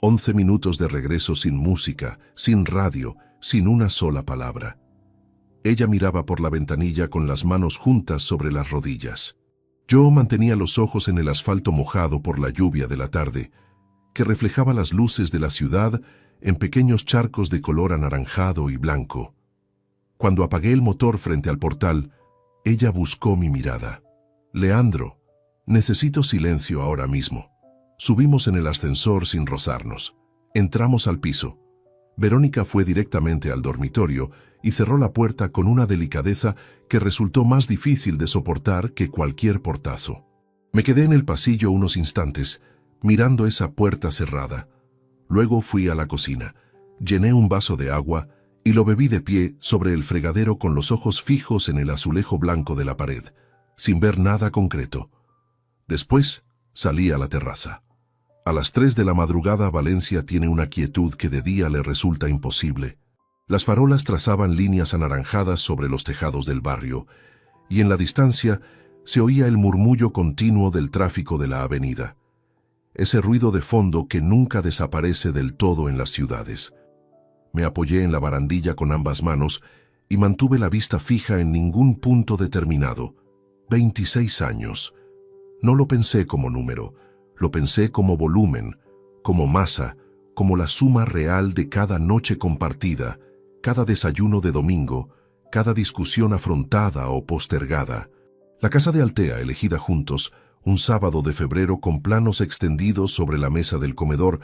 11 minutos de regreso sin música, sin radio, sin una sola palabra. Ella miraba por la ventanilla con las manos juntas sobre las rodillas. Yo mantenía los ojos en el asfalto mojado por la lluvia de la tarde, que reflejaba las luces de la ciudad en pequeños charcos de color anaranjado y blanco. Cuando apagué el motor frente al portal, ella buscó mi mirada. «Leandro, necesito silencio ahora mismo». Subimos en el ascensor sin rozarnos. Entramos al piso. Verónica fue directamente al dormitorio y cerró la puerta con una delicadeza que resultó más difícil de soportar que cualquier portazo. Me quedé en el pasillo unos instantes, mirando esa puerta cerrada. Luego fui a la cocina, llené un vaso de agua y lo bebí de pie sobre el fregadero con los ojos fijos en el azulejo blanco de la pared, sin ver nada concreto. Después salí a la terraza. A las 3 de la madrugada Valencia tiene una quietud que de día le resulta imposible. Las farolas trazaban líneas anaranjadas sobre los tejados del barrio, y en la distancia se oía el murmullo continuo del tráfico de la avenida. Ese ruido de fondo que nunca desaparece del todo en las ciudades. Me apoyé en la barandilla con ambas manos y mantuve la vista fija en ningún punto determinado. 26 años. No lo pensé como número, lo pensé como volumen, como masa, como la suma real de cada noche compartida, cada desayuno de domingo, cada discusión afrontada o postergada. La casa de Altea, elegida juntos, un sábado de febrero con planos extendidos sobre la mesa del comedor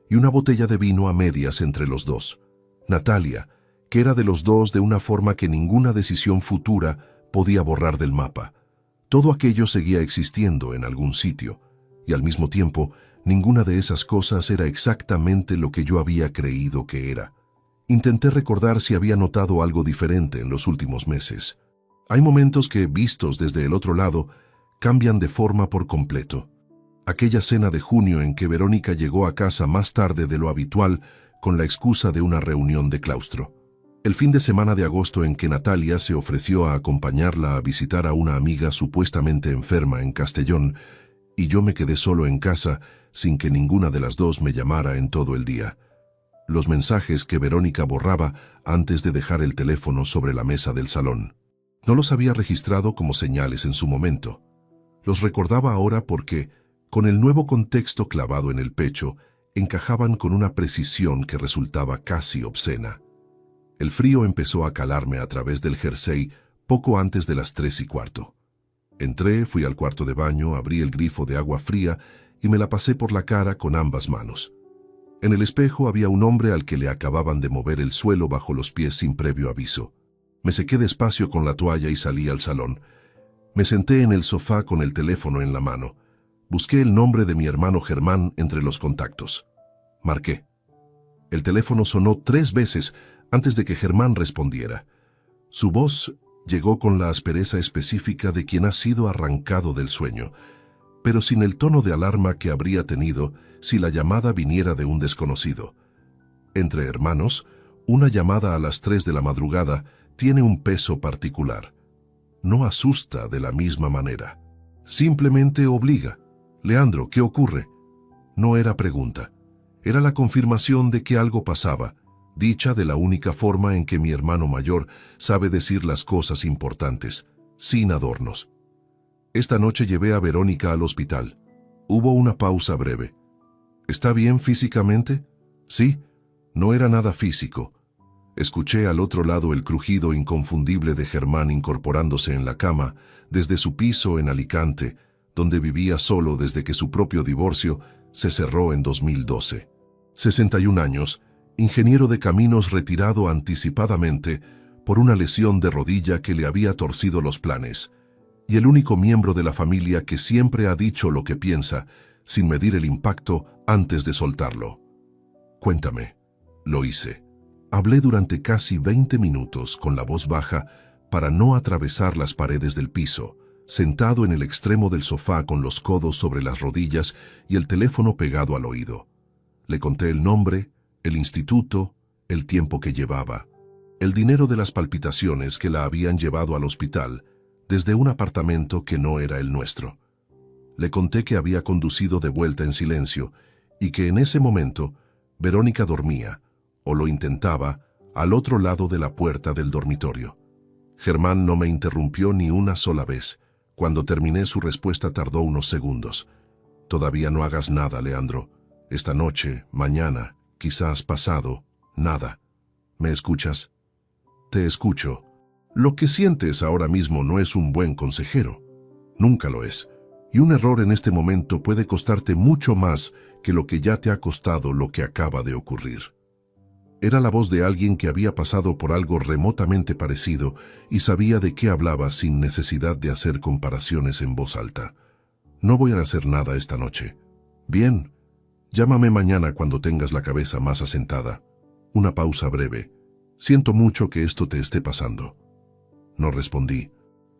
y una botella de vino a medias entre los dos. Natalia, que era de los dos de una forma que ninguna decisión futura podía borrar del mapa. Todo aquello seguía existiendo en algún sitio, y al mismo tiempo, ninguna de esas cosas era exactamente lo que yo había creído que era. Intenté recordar si había notado algo diferente en los últimos meses. Hay momentos que, vistos desde el otro lado, cambian de forma por completo. Aquella cena de junio en que Verónica llegó a casa más tarde de lo habitual con la excusa de una reunión de claustro. El fin de semana de agosto en que Natalia se ofreció a acompañarla a visitar a una amiga supuestamente enferma en Castellón, y yo me quedé solo en casa sin que ninguna de las dos me llamara en todo el día. Los mensajes que Verónica borraba antes de dejar el teléfono sobre la mesa del salón. No los había registrado como señales en su momento. Los recordaba ahora porque, con el nuevo contexto clavado en el pecho, encajaban con una precisión que resultaba casi obscena. El frío empezó a calarme a través del jersey poco antes de las 3:15. Entré, fui al cuarto de baño, abrí el grifo de agua fría y me la pasé por la cara con ambas manos. En el espejo había un hombre al que le acababan de mover el suelo bajo los pies sin previo aviso. Me sequé despacio con la toalla y salí al salón. Me senté en el sofá con el teléfono en la mano. Busqué el nombre de mi hermano Germán entre los contactos. Marqué. El teléfono sonó 3 veces antes de que Germán respondiera. Su voz llegó con la aspereza específica de quien ha sido arrancado del sueño, pero sin el tono de alarma que habría tenido si la llamada viniera de un desconocido. Entre hermanos, una llamada a las 3 de la madrugada tiene un peso particular. No asusta de la misma manera. Simplemente obliga. Leandro, ¿qué ocurre? No era pregunta. Era la confirmación de que algo pasaba, dicha de la única forma en que mi hermano mayor sabe decir las cosas importantes, sin adornos. Esta noche llevé a Verónica al hospital. Hubo una pausa breve. ¿Está bien físicamente? Sí, no era nada físico. Escuché al otro lado el crujido inconfundible de Germán incorporándose en la cama desde su piso en Alicante, donde vivía solo desde que su propio divorcio se cerró en 2012. 61 años, ingeniero de caminos retirado anticipadamente por una lesión de rodilla que le había torcido los planes, y el único miembro de la familia que siempre ha dicho lo que piensa, sin medir el impacto antes de soltarlo. Cuéntame. Lo hice. Hablé durante casi 20 minutos con la voz baja para no atravesar las paredes del piso, sentado en el extremo del sofá con los codos sobre las rodillas y el teléfono pegado al oído. Le conté el nombre, el instituto, el tiempo que llevaba, el dinero de las palpitaciones que la habían llevado al hospital desde un apartamento que no era el nuestro. Le conté que había conducido de vuelta en silencio y que en ese momento Verónica dormía, o lo intentaba, al otro lado de la puerta del dormitorio. Germán no me interrumpió ni una sola vez. Cuando terminé, su respuesta tardó unos segundos. Todavía no hagas nada, Leandro. Esta noche, mañana, quizás pasado, nada. ¿Me escuchas? Te escucho. Lo que sientes ahora mismo no es un buen consejero. Nunca lo es. Y un error en este momento puede costarte mucho más que lo que ya te ha costado lo que acaba de ocurrir. Era la voz de alguien que había pasado por algo remotamente parecido y sabía de qué hablaba sin necesidad de hacer comparaciones en voz alta. No voy a hacer nada esta noche. Bien. Llámame mañana cuando tengas la cabeza más asentada. Una pausa breve. Siento mucho que esto te esté pasando. No respondí.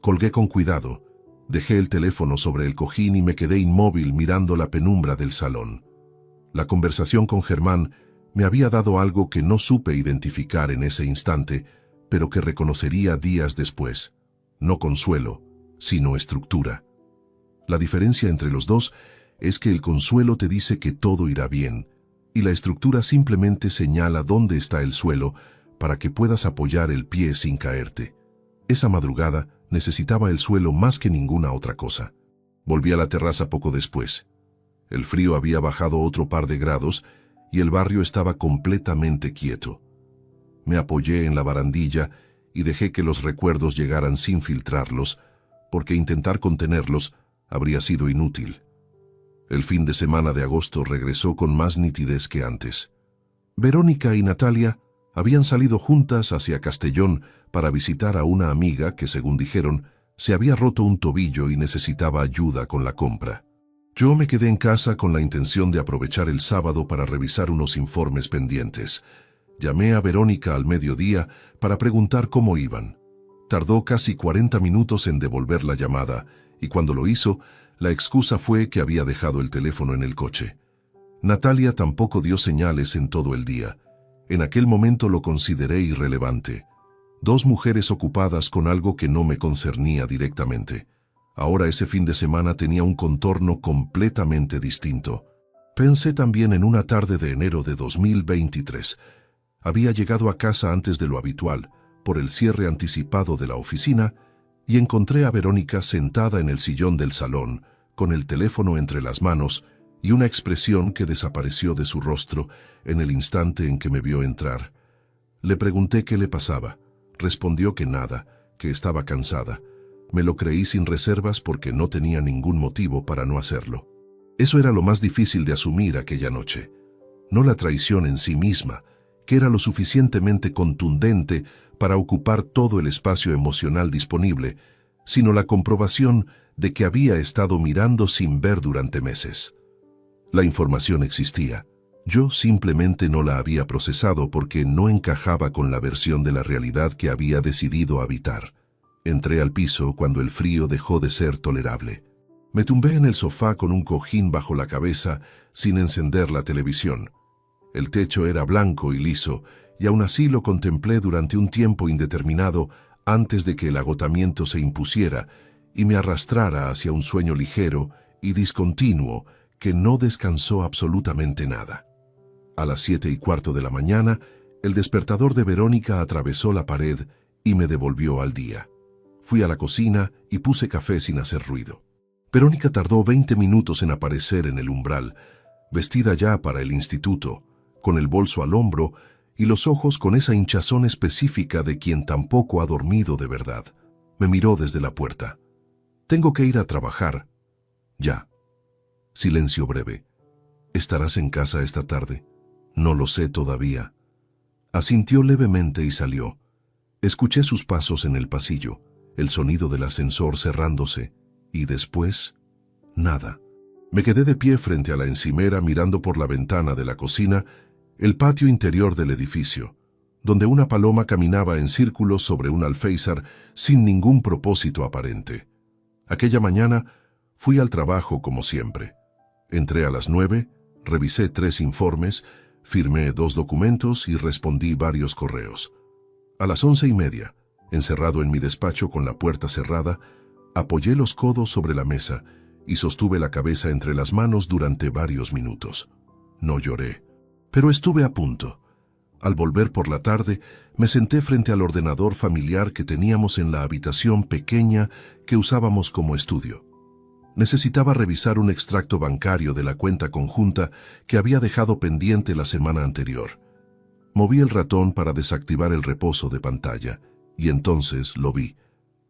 Colgué con cuidado. Dejé el teléfono sobre el cojín y me quedé inmóvil mirando la penumbra del salón. La conversación con Germán me había dado algo que no supe identificar en ese instante, pero que reconocería días después. No consuelo, sino estructura. La diferencia entre los dos es que el consuelo te dice que todo irá bien, y la estructura simplemente señala dónde está el suelo para que puedas apoyar el pie sin caerte. Esa madrugada necesitaba el suelo más que ninguna otra cosa. Volví a la terraza poco después. El frío había bajado otro par de grados y el barrio estaba completamente quieto. Me apoyé en la barandilla y dejé que los recuerdos llegaran sin filtrarlos, porque intentar contenerlos habría sido inútil. El fin de semana de agosto regresó con más nitidez que antes. Verónica y Natalia habían salido juntas hacia Castellón para visitar a una amiga que, según dijeron, se había roto un tobillo y necesitaba ayuda con la compra. Yo me quedé en casa con la intención de aprovechar el sábado para revisar unos informes pendientes. Llamé a Verónica al mediodía para preguntar cómo iban. Tardó casi 40 minutos en devolver la llamada, y cuando lo hizo, la excusa fue que había dejado el teléfono en el coche. Natalia tampoco dio señales en todo el día. En aquel momento lo consideré irrelevante. 2 mujeres ocupadas con algo que no me concernía directamente. Ahora ese fin de semana tenía un contorno completamente distinto. Pensé también en una tarde de enero de 2023. Había llegado a casa antes de lo habitual, por el cierre anticipado de la oficina, y encontré a Verónica sentada en el sillón del salón, con el teléfono entre las manos y una expresión que desapareció de su rostro en el instante en que me vio entrar. Le pregunté qué le pasaba. Respondió que nada, que estaba cansada. Me lo creí sin reservas porque no tenía ningún motivo para no hacerlo. Eso era lo más difícil de asumir aquella noche. No la traición en sí misma, que era lo suficientemente contundente para ocupar todo el espacio emocional disponible, sino la comprobación de que había estado mirando sin ver durante meses. La información existía. Yo simplemente no la había procesado porque no encajaba con la versión de la realidad que había decidido habitar. Entré al piso cuando el frío dejó de ser tolerable. Me tumbé en el sofá con un cojín bajo la cabeza sin encender la televisión. El techo era blanco y liso, y aún así lo contemplé durante un tiempo indeterminado antes de que el agotamiento se impusiera y me arrastrara hacia un sueño ligero y discontinuo que no descansó absolutamente nada. A las 7:15 de la mañana, el despertador de Verónica atravesó la pared y me devolvió al día. Fui a la cocina y puse café sin hacer ruido. Verónica tardó 20 minutos en aparecer en el umbral, vestida ya para el instituto, con el bolso al hombro y los ojos con esa hinchazón específica de quien tampoco ha dormido de verdad. Me miró desde la puerta. «Tengo que ir a trabajar». «Ya». Silencio breve. «¿Estarás en casa esta tarde?» «No lo sé todavía». Asintió levemente y salió. Escuché sus pasos en el pasillo, el sonido del ascensor cerrándose, y después, nada. Me quedé de pie frente a la encimera mirando por la ventana de la cocina el patio interior del edificio, donde una paloma caminaba en círculos sobre un alféizar sin ningún propósito aparente. Aquella mañana fui al trabajo como siempre. Entré a las 9, revisé 3 informes, firmé 2 documentos y respondí varios correos. A las 11:30, encerrado en mi despacho con la puerta cerrada, apoyé los codos sobre la mesa y sostuve la cabeza entre las manos durante varios minutos. No lloré, pero estuve a punto. Al volver por la tarde, me senté frente al ordenador familiar que teníamos en la habitación pequeña que usábamos como estudio. Necesitaba revisar un extracto bancario de la cuenta conjunta que había dejado pendiente la semana anterior. Moví el ratón para desactivar el reposo de pantalla, y entonces lo vi.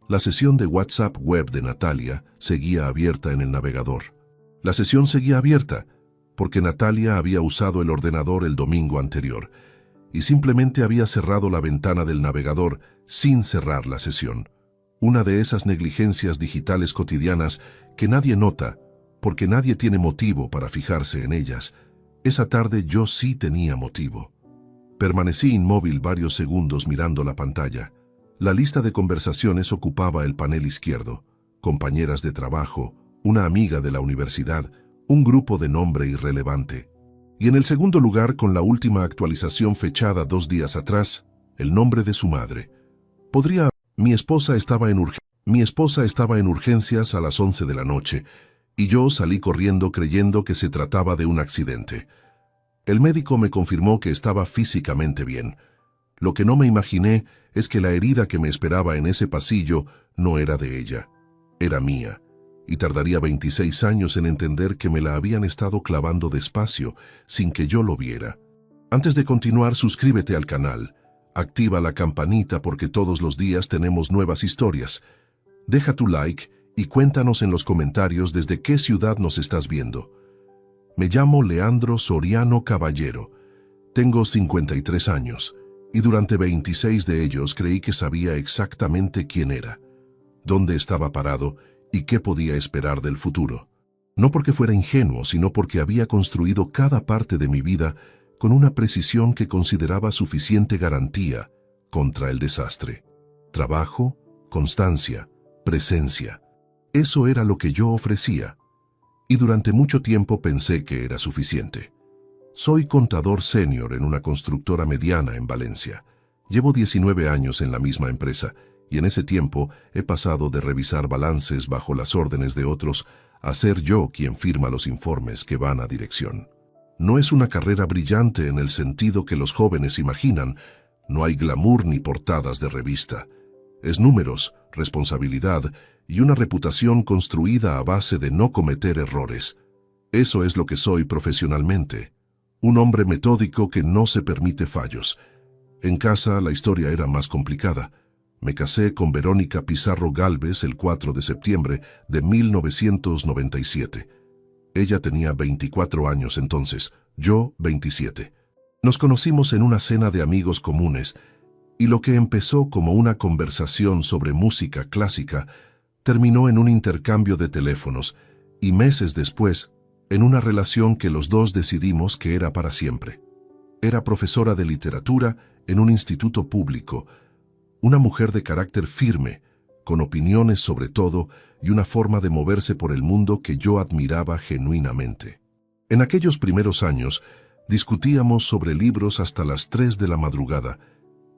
La sesión de WhatsApp web de Natalia seguía abierta en el navegador. La sesión seguía abierta porque Natalia había usado el ordenador el domingo anterior y simplemente había cerrado la ventana del navegador sin cerrar la sesión. Una de esas negligencias digitales cotidianas que nadie nota porque nadie tiene motivo para fijarse en ellas. Esa tarde yo sí tenía motivo. Permanecí inmóvil varios segundos mirando la pantalla. La lista de conversaciones ocupaba el panel izquierdo. Compañeras de trabajo, una amiga de la universidad, un grupo de nombre irrelevante. Y en el segundo lugar, con la última actualización fechada 2 días atrás, el nombre de su madre. Mi esposa estaba en urgencias a las 11 de la noche, y yo salí corriendo creyendo que se trataba de un accidente. El médico me confirmó que estaba físicamente bien. Lo que no me imaginé es que la herida que me esperaba en ese pasillo no era de ella, era mía, y tardaría 26 años en entender que me la habían estado clavando despacio, sin que yo lo viera. Antes de continuar, suscríbete al canal, activa la campanita porque todos los días tenemos nuevas historias. Deja tu like y cuéntanos en los comentarios desde qué ciudad nos estás viendo. Me llamo Leandro Soriano Caballero, tengo 53 años. Y durante 26 de ellos creí que sabía exactamente quién era, dónde estaba parado y qué podía esperar del futuro. No porque fuera ingenuo, sino porque había construido cada parte de mi vida con una precisión que consideraba suficiente garantía contra el desastre. Trabajo, constancia, presencia. Eso era lo que yo ofrecía, y durante mucho tiempo pensé que era suficiente. Soy contador senior en una constructora mediana en Valencia. Llevo 19 años en la misma empresa y en ese tiempo he pasado de revisar balances bajo las órdenes de otros a ser yo quien firma los informes que van a dirección. No es una carrera brillante en el sentido que los jóvenes imaginan. No hay glamour ni portadas de revista. Es números, responsabilidad y una reputación construida a base de no cometer errores. Eso es lo que soy profesionalmente. Un hombre metódico que no se permite fallos. En casa la historia era más complicada. Me casé con Verónica Pizarro Gálvez el 4 de septiembre de 1997. Ella tenía 24 años entonces, yo 27. Nos conocimos en una cena de amigos comunes Y lo que empezó como una conversación sobre música clásica terminó en un intercambio de teléfonos y meses después, en una relación que los dos decidimos que era para siempre. Era profesora de literatura en un instituto público, una mujer de carácter firme, con opiniones sobre todo y una forma de moverse por el mundo que yo admiraba genuinamente. En aquellos primeros años, discutíamos sobre libros hasta las 3 de la madrugada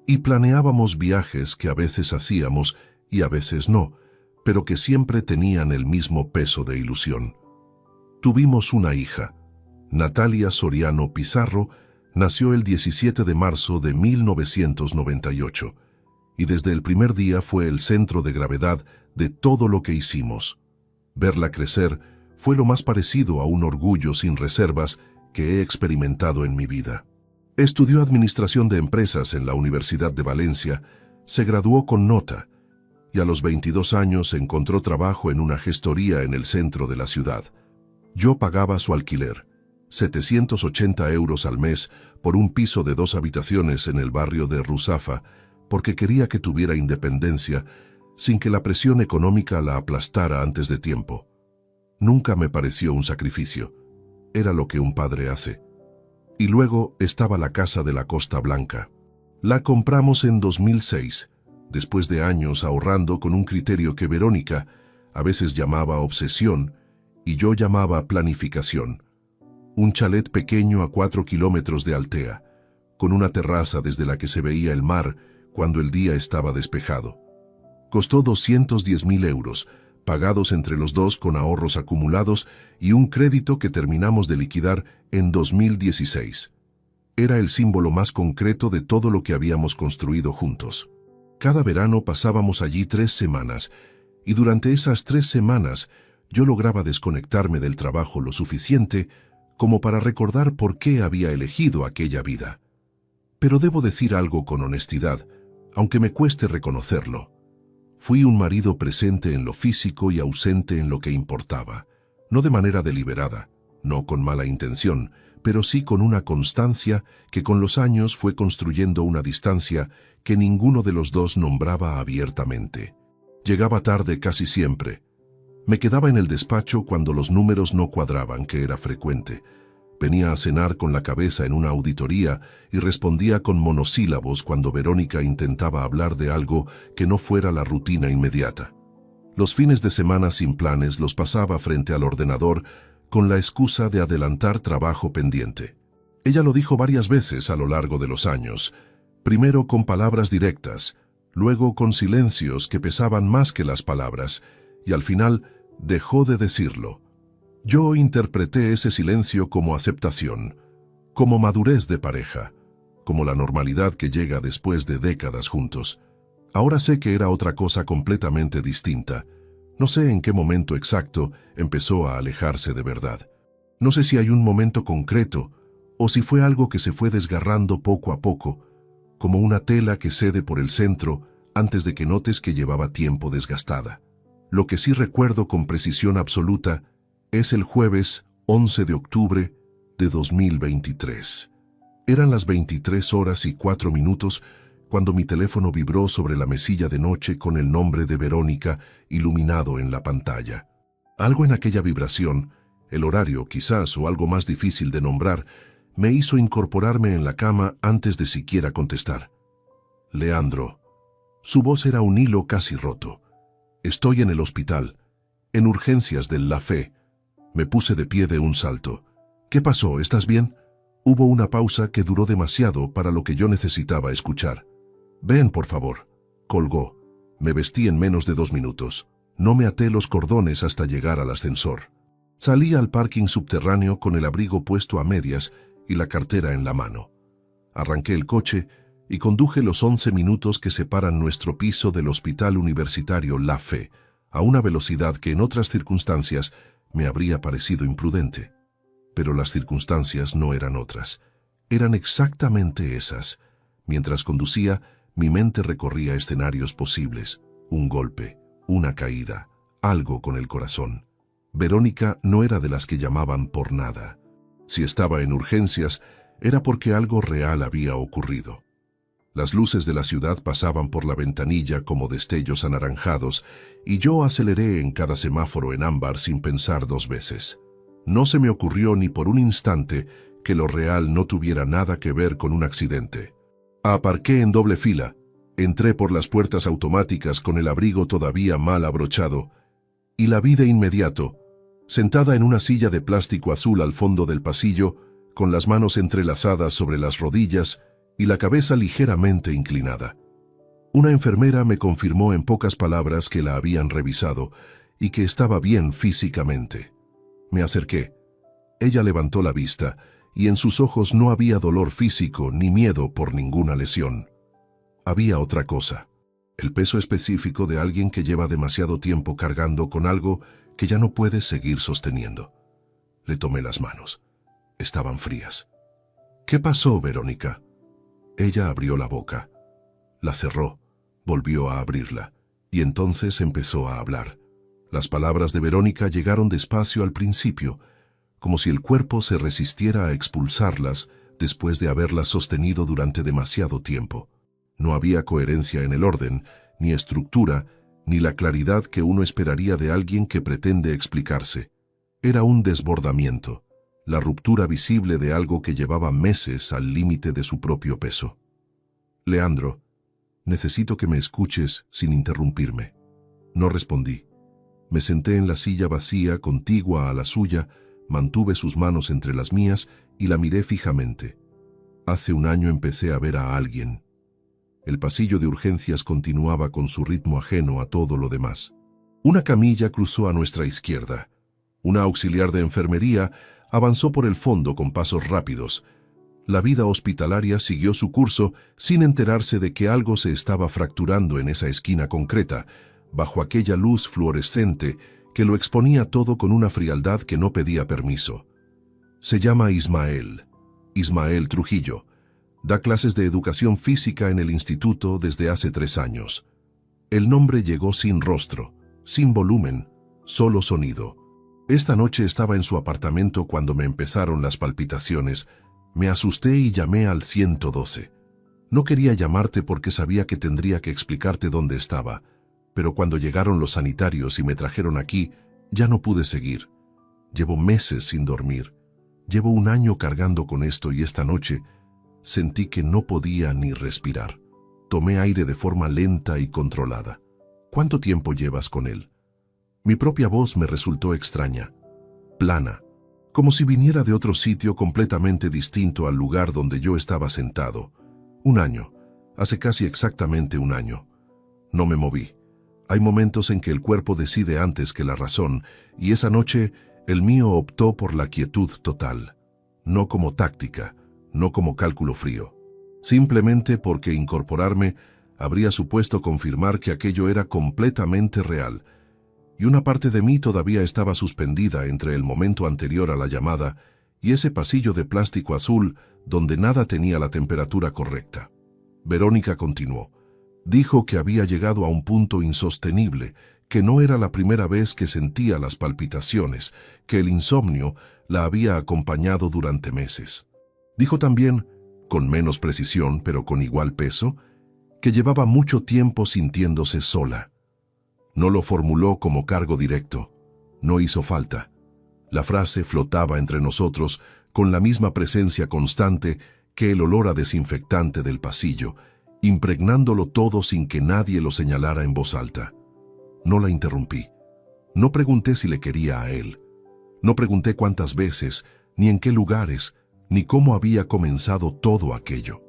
y planeábamos viajes que a veces hacíamos y a veces no, pero que siempre tenían el mismo peso de ilusión. Tuvimos una hija. Natalia Soriano Pizarro nació el 17 de marzo de 1998 y desde el primer día fue el centro de gravedad de todo lo que hicimos. Verla crecer fue lo más parecido a un orgullo sin reservas que he experimentado en mi vida. Estudió Administración de Empresas en la Universidad de Valencia, se graduó con nota y a los 22 años encontró trabajo en una gestoría en el centro de la ciudad. Yo pagaba su alquiler, 780 euros al mes por un piso de 2 habitaciones en el barrio de Ruzafa, porque quería que tuviera independencia sin que la presión económica la aplastara antes de tiempo. Nunca me pareció un sacrificio. Era lo que un padre hace. Y luego estaba la casa de la Costa Blanca. La compramos en 2006, después de años ahorrando con un criterio que Verónica a veces llamaba obsesión y yo llamaba planificación. Un chalet pequeño a 4 kilómetros de Altea, con una terraza desde la que se veía el mar cuando el día estaba despejado. Costó 210.000 euros, pagados entre los dos con ahorros acumulados y un crédito que terminamos de liquidar en 2016. Era el símbolo más concreto de todo lo que habíamos construido juntos. Cada verano pasábamos allí 3 semanas, y durante esas 3 semanas yo lograba desconectarme del trabajo lo suficiente como para recordar por qué había elegido aquella vida. Pero debo decir algo con honestidad, aunque me cueste reconocerlo. Fui un marido presente en lo físico y ausente en lo que importaba, no de manera deliberada, no con mala intención, pero sí con una constancia que con los años fue construyendo una distancia que ninguno de los dos nombraba abiertamente. Llegaba tarde casi siempre. Me quedaba en el despacho cuando los números no cuadraban, que era frecuente. Venía a cenar con la cabeza en una auditoría y respondía con monosílabos cuando Verónica intentaba hablar de algo que no fuera la rutina inmediata. Los fines de semana sin planes los pasaba frente al ordenador con la excusa de adelantar trabajo pendiente. Ella lo dijo varias veces a lo largo de los años, primero con palabras directas, luego con silencios que pesaban más que las palabras, y al final dejó de decirlo. Yo interpreté ese silencio como aceptación, como madurez de pareja, como la normalidad que llega después de décadas juntos. Ahora sé que era otra cosa completamente distinta. No sé en qué momento exacto empezó a alejarse de verdad. No sé si hay un momento concreto o si fue algo que se fue desgarrando poco a poco, como una tela que cede por el centro antes de que notes que llevaba tiempo desgastada. Lo que sí recuerdo con precisión absoluta es el jueves 11 de octubre de 2023. Eran las 23:04 cuando mi teléfono vibró sobre la mesilla de noche con el nombre de Verónica iluminado en la pantalla. Algo en aquella vibración, el horario quizás o algo más difícil de nombrar, me hizo incorporarme en la cama antes de siquiera contestar. Leandro. Su voz era un hilo casi roto. Estoy en el hospital, en urgencias del La Fe. Me puse de pie de un salto. ¿Qué pasó? ¿Estás bien? Hubo una pausa que duró demasiado para lo que yo necesitaba escuchar. Ven, por favor. Colgó. Me vestí en menos de 2 minutos. No me até los cordones hasta llegar al ascensor. Salí al parking subterráneo con el abrigo puesto a medias y la cartera en la mano. Arranqué el coche y conduje los 11 minutos que separan nuestro piso del Hospital Universitario La Fe, a una velocidad que en otras circunstancias me habría parecido imprudente. Pero las circunstancias no eran otras. Eran exactamente esas. Mientras conducía, mi mente recorría escenarios posibles. Un golpe, una caída, algo con el corazón. Verónica no era de las que llamaban por nada. Si estaba en urgencias, era porque algo real había ocurrido. Las luces de la ciudad pasaban por la ventanilla como destellos anaranjados y yo aceleré en cada semáforo en ámbar sin pensar 2 veces. No se me ocurrió ni por un instante que lo real no tuviera nada que ver con un accidente. Aparqué en doble fila, entré por las puertas automáticas con el abrigo todavía mal abrochado y la vi de inmediato, sentada en una silla de plástico azul al fondo del pasillo, con las manos entrelazadas sobre las rodillas y la cabeza ligeramente inclinada. Una enfermera me confirmó en pocas palabras que la habían revisado y que estaba bien físicamente. Me acerqué. Ella levantó la vista y en sus ojos no había dolor físico ni miedo por ninguna lesión. Había otra cosa, el peso específico de alguien que lleva demasiado tiempo cargando con algo que ya no puede seguir sosteniendo. Le tomé las manos. Estaban frías. ¿Qué pasó, Verónica? Ella abrió la boca. La cerró, volvió a abrirla, y entonces empezó a hablar. Las palabras de Verónica llegaron despacio al principio, como si el cuerpo se resistiera a expulsarlas después de haberlas sostenido durante demasiado tiempo. No había coherencia en el orden, ni estructura, ni la claridad que uno esperaría de alguien que pretende explicarse. Era un desbordamiento, la ruptura visible de algo que llevaba meses al límite de su propio peso. Leandro, necesito que me escuches sin interrumpirme. No respondí. Me senté en la silla vacía, contigua a la suya, mantuve sus manos entre las mías y la miré fijamente. Hace un año empecé a ver a alguien. El pasillo de urgencias continuaba con su ritmo ajeno a todo lo demás. Una camilla cruzó a nuestra izquierda. Una auxiliar de enfermería avanzó por el fondo con pasos rápidos. La vida hospitalaria siguió su curso sin enterarse de que algo se estaba fracturando en esa esquina concreta, bajo aquella luz fluorescente que lo exponía todo con una frialdad que no pedía permiso. Se llama Ismael Trujillo. Da clases de educación física en el instituto desde hace 3 años. El nombre llegó sin rostro, sin volumen, solo sonido. Esta noche estaba en su apartamento cuando me empezaron las palpitaciones. Me asusté y llamé al 112. No quería llamarte porque sabía que tendría que explicarte dónde estaba, pero cuando llegaron los sanitarios y me trajeron aquí, ya no pude seguir. Llevo meses sin dormir. Llevo 1 año cargando con esto y esta noche sentí que no podía ni respirar. Tomé aire de forma lenta y controlada. ¿Cuánto tiempo llevas con él? Mi propia voz me resultó extraña, plana, como si viniera de otro sitio completamente distinto al lugar donde yo estaba sentado. 1 año, hace casi exactamente 1 año. No me moví. Hay momentos en que el cuerpo decide antes que la razón, y esa noche el mío optó por la quietud total. No como táctica, no como cálculo frío. Simplemente porque incorporarme habría supuesto confirmar que aquello era completamente real, y una parte de mí todavía estaba suspendida entre el momento anterior a la llamada y ese pasillo de plástico azul donde nada tenía la temperatura correcta. Verónica continuó. Dijo que había llegado a un punto insostenible, que no era la primera vez que sentía las palpitaciones, que el insomnio la había acompañado durante meses. Dijo también, con menos precisión pero con igual peso, que llevaba mucho tiempo sintiéndose sola. No lo formuló como cargo directo. No hizo falta. La frase flotaba entre nosotros con la misma presencia constante que el olor a desinfectante del pasillo, impregnándolo todo sin que nadie lo señalara en voz alta. No la interrumpí. No pregunté si le quería a él. No pregunté cuántas veces, ni en qué lugares, ni cómo había comenzado todo aquello.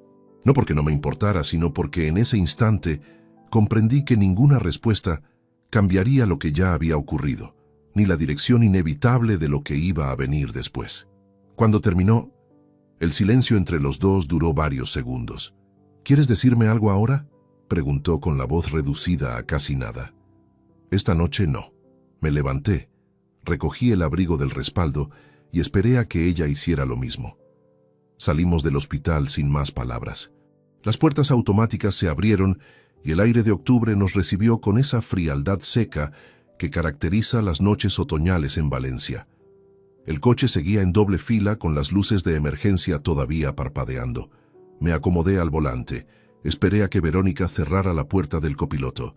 No porque no me importara, sino porque en ese instante comprendí que ninguna respuesta cambiaría lo que ya había ocurrido, ni la dirección inevitable de lo que iba a venir después. Cuando terminó, el silencio entre los dos duró varios segundos. ¿Quieres decirme algo ahora?, preguntó con la voz reducida a casi nada. Esta noche no. Me levanté, recogí el abrigo del respaldo y esperé a que ella hiciera lo mismo. Salimos del hospital sin más palabras. Las puertas automáticas se abrieron y el aire de octubre nos recibió con esa frialdad seca que caracteriza las noches otoñales en Valencia. El coche seguía en doble fila con las luces de emergencia todavía parpadeando. Me acomodé al volante, Esperé a que Verónica cerrara la puerta del copiloto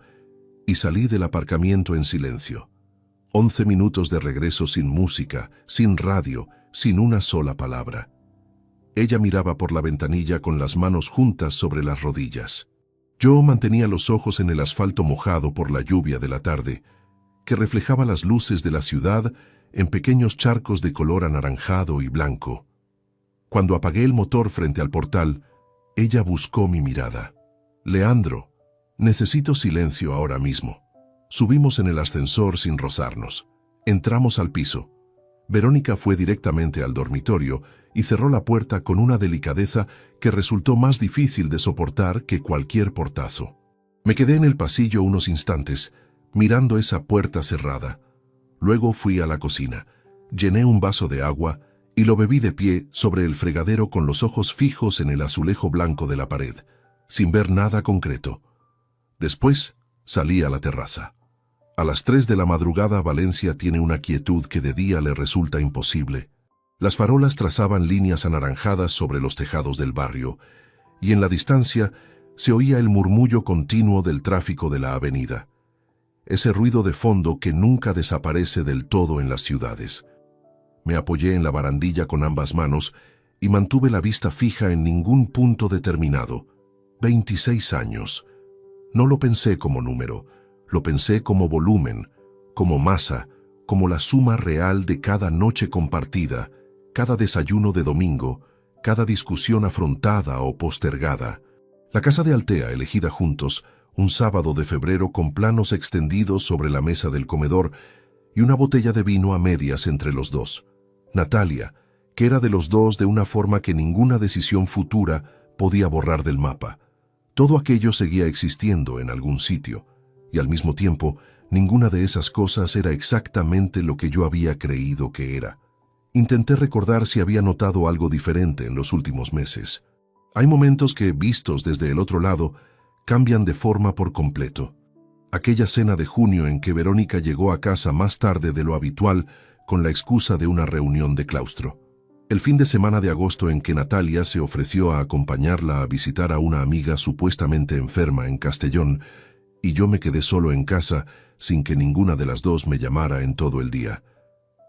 y salí del aparcamiento en silencio. 11 minutos de regreso sin música, sin radio, sin una sola palabra. Ella miraba por la ventanilla con las manos juntas sobre las rodillas. Yo mantenía los ojos en el asfalto mojado por la lluvia de la tarde, que reflejaba las luces de la ciudad en pequeños charcos de color anaranjado y blanco. Cuando apagué el motor frente al portal, ella buscó mi mirada. «Leandro, necesito silencio ahora mismo». Subimos en el ascensor sin rozarnos. Entramos al piso. Verónica fue directamente al dormitorio y cerró la puerta con una delicadeza que resultó más difícil de soportar que cualquier portazo. Me quedé en el pasillo unos instantes, mirando esa puerta cerrada. Luego fui a la cocina, llené un vaso de agua y lo bebí de pie sobre el fregadero con los ojos fijos en el azulejo blanco de la pared, sin ver nada concreto. Después salí a la terraza. A las 3 de la madrugada Valencia tiene una quietud que de día le resulta imposible. Las farolas trazaban líneas anaranjadas sobre los tejados del barrio, y en la distancia se oía el murmullo continuo del tráfico de la avenida. Ese ruido de fondo que nunca desaparece del todo en las ciudades. Me apoyé en la barandilla con ambas manos y mantuve la vista fija en ningún punto determinado. 26 años. No lo pensé como número. Lo pensé como volumen, como masa, como la suma real de cada noche compartida, cada desayuno de domingo, cada discusión afrontada o postergada. La casa de Altea, elegida juntos, un sábado de febrero con planos extendidos sobre la mesa del comedor y una botella de vino a medias entre los dos. Natalia, que era de los dos de una forma que ninguna decisión futura podía borrar del mapa. Todo aquello seguía existiendo en algún sitio. Y al mismo tiempo, ninguna de esas cosas era exactamente lo que yo había creído que era. Intenté recordar si había notado algo diferente en los últimos meses. Hay momentos que, vistos desde el otro lado, cambian de forma por completo. Aquella cena de junio en que Verónica llegó a casa más tarde de lo habitual con la excusa de una reunión de claustro. El fin de semana de agosto en que Natalia se ofreció a acompañarla a visitar a una amiga supuestamente enferma en Castellón, y yo me quedé solo en casa sin que ninguna de las dos me llamara en todo el día.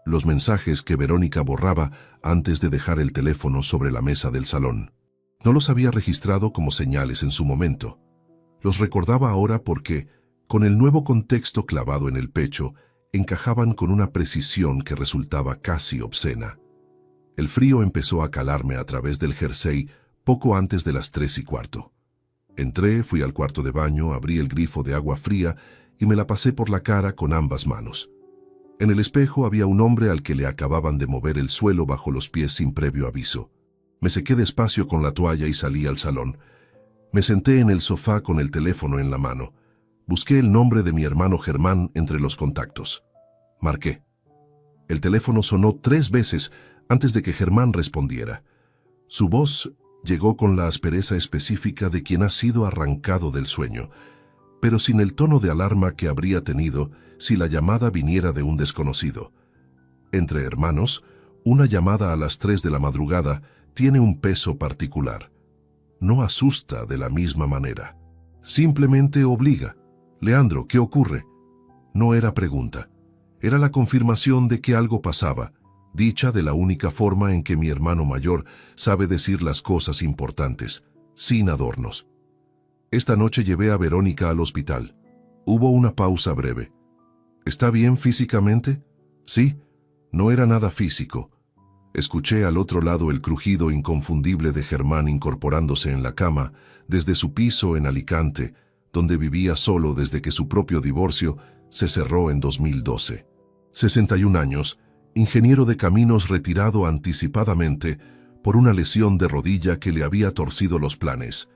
Los mensajes que Verónica borraba antes de dejar el teléfono sobre la mesa del salón. No los había registrado como señales en su momento. Los recordaba ahora porque, con el nuevo contexto clavado en el pecho, encajaban con una precisión que resultaba casi obscena. El frío empezó a calarme a través del jersey poco antes de las 3:15. Entré, fui al cuarto de baño, abrí el grifo de agua fría y me la pasé por la cara con ambas manos. En el espejo había un hombre al que le acababan de mover el suelo bajo los pies sin previo aviso. Me sequé despacio con la toalla y salí al salón. Me senté en el sofá con el teléfono en la mano. Busqué el nombre de mi hermano Germán entre los contactos. Marqué. El teléfono sonó 3 veces antes de que Germán respondiera. Su voz llegó con la aspereza específica de quien ha sido arrancado del sueño, pero sin el tono de alarma que habría tenido si la llamada viniera de un desconocido. Entre hermanos, una llamada a las 3 de la madrugada tiene un peso particular. No asusta de la misma manera. Simplemente obliga. «Leandro, ¿qué ocurre?» No era pregunta. Era la confirmación de que algo pasaba, dicha de la única forma en que mi hermano mayor sabe decir las cosas importantes, sin adornos. Esta noche llevé a Verónica al hospital. Hubo una pausa breve. ¿Está bien físicamente? Sí, no era nada físico. Escuché al otro lado el crujido inconfundible de Germán incorporándose en la cama desde su piso en Alicante, donde vivía solo desde que su propio divorcio se cerró en 2012. 61 años, ingeniero de caminos retirado anticipadamente por una lesión de rodilla que le había torcido los planes,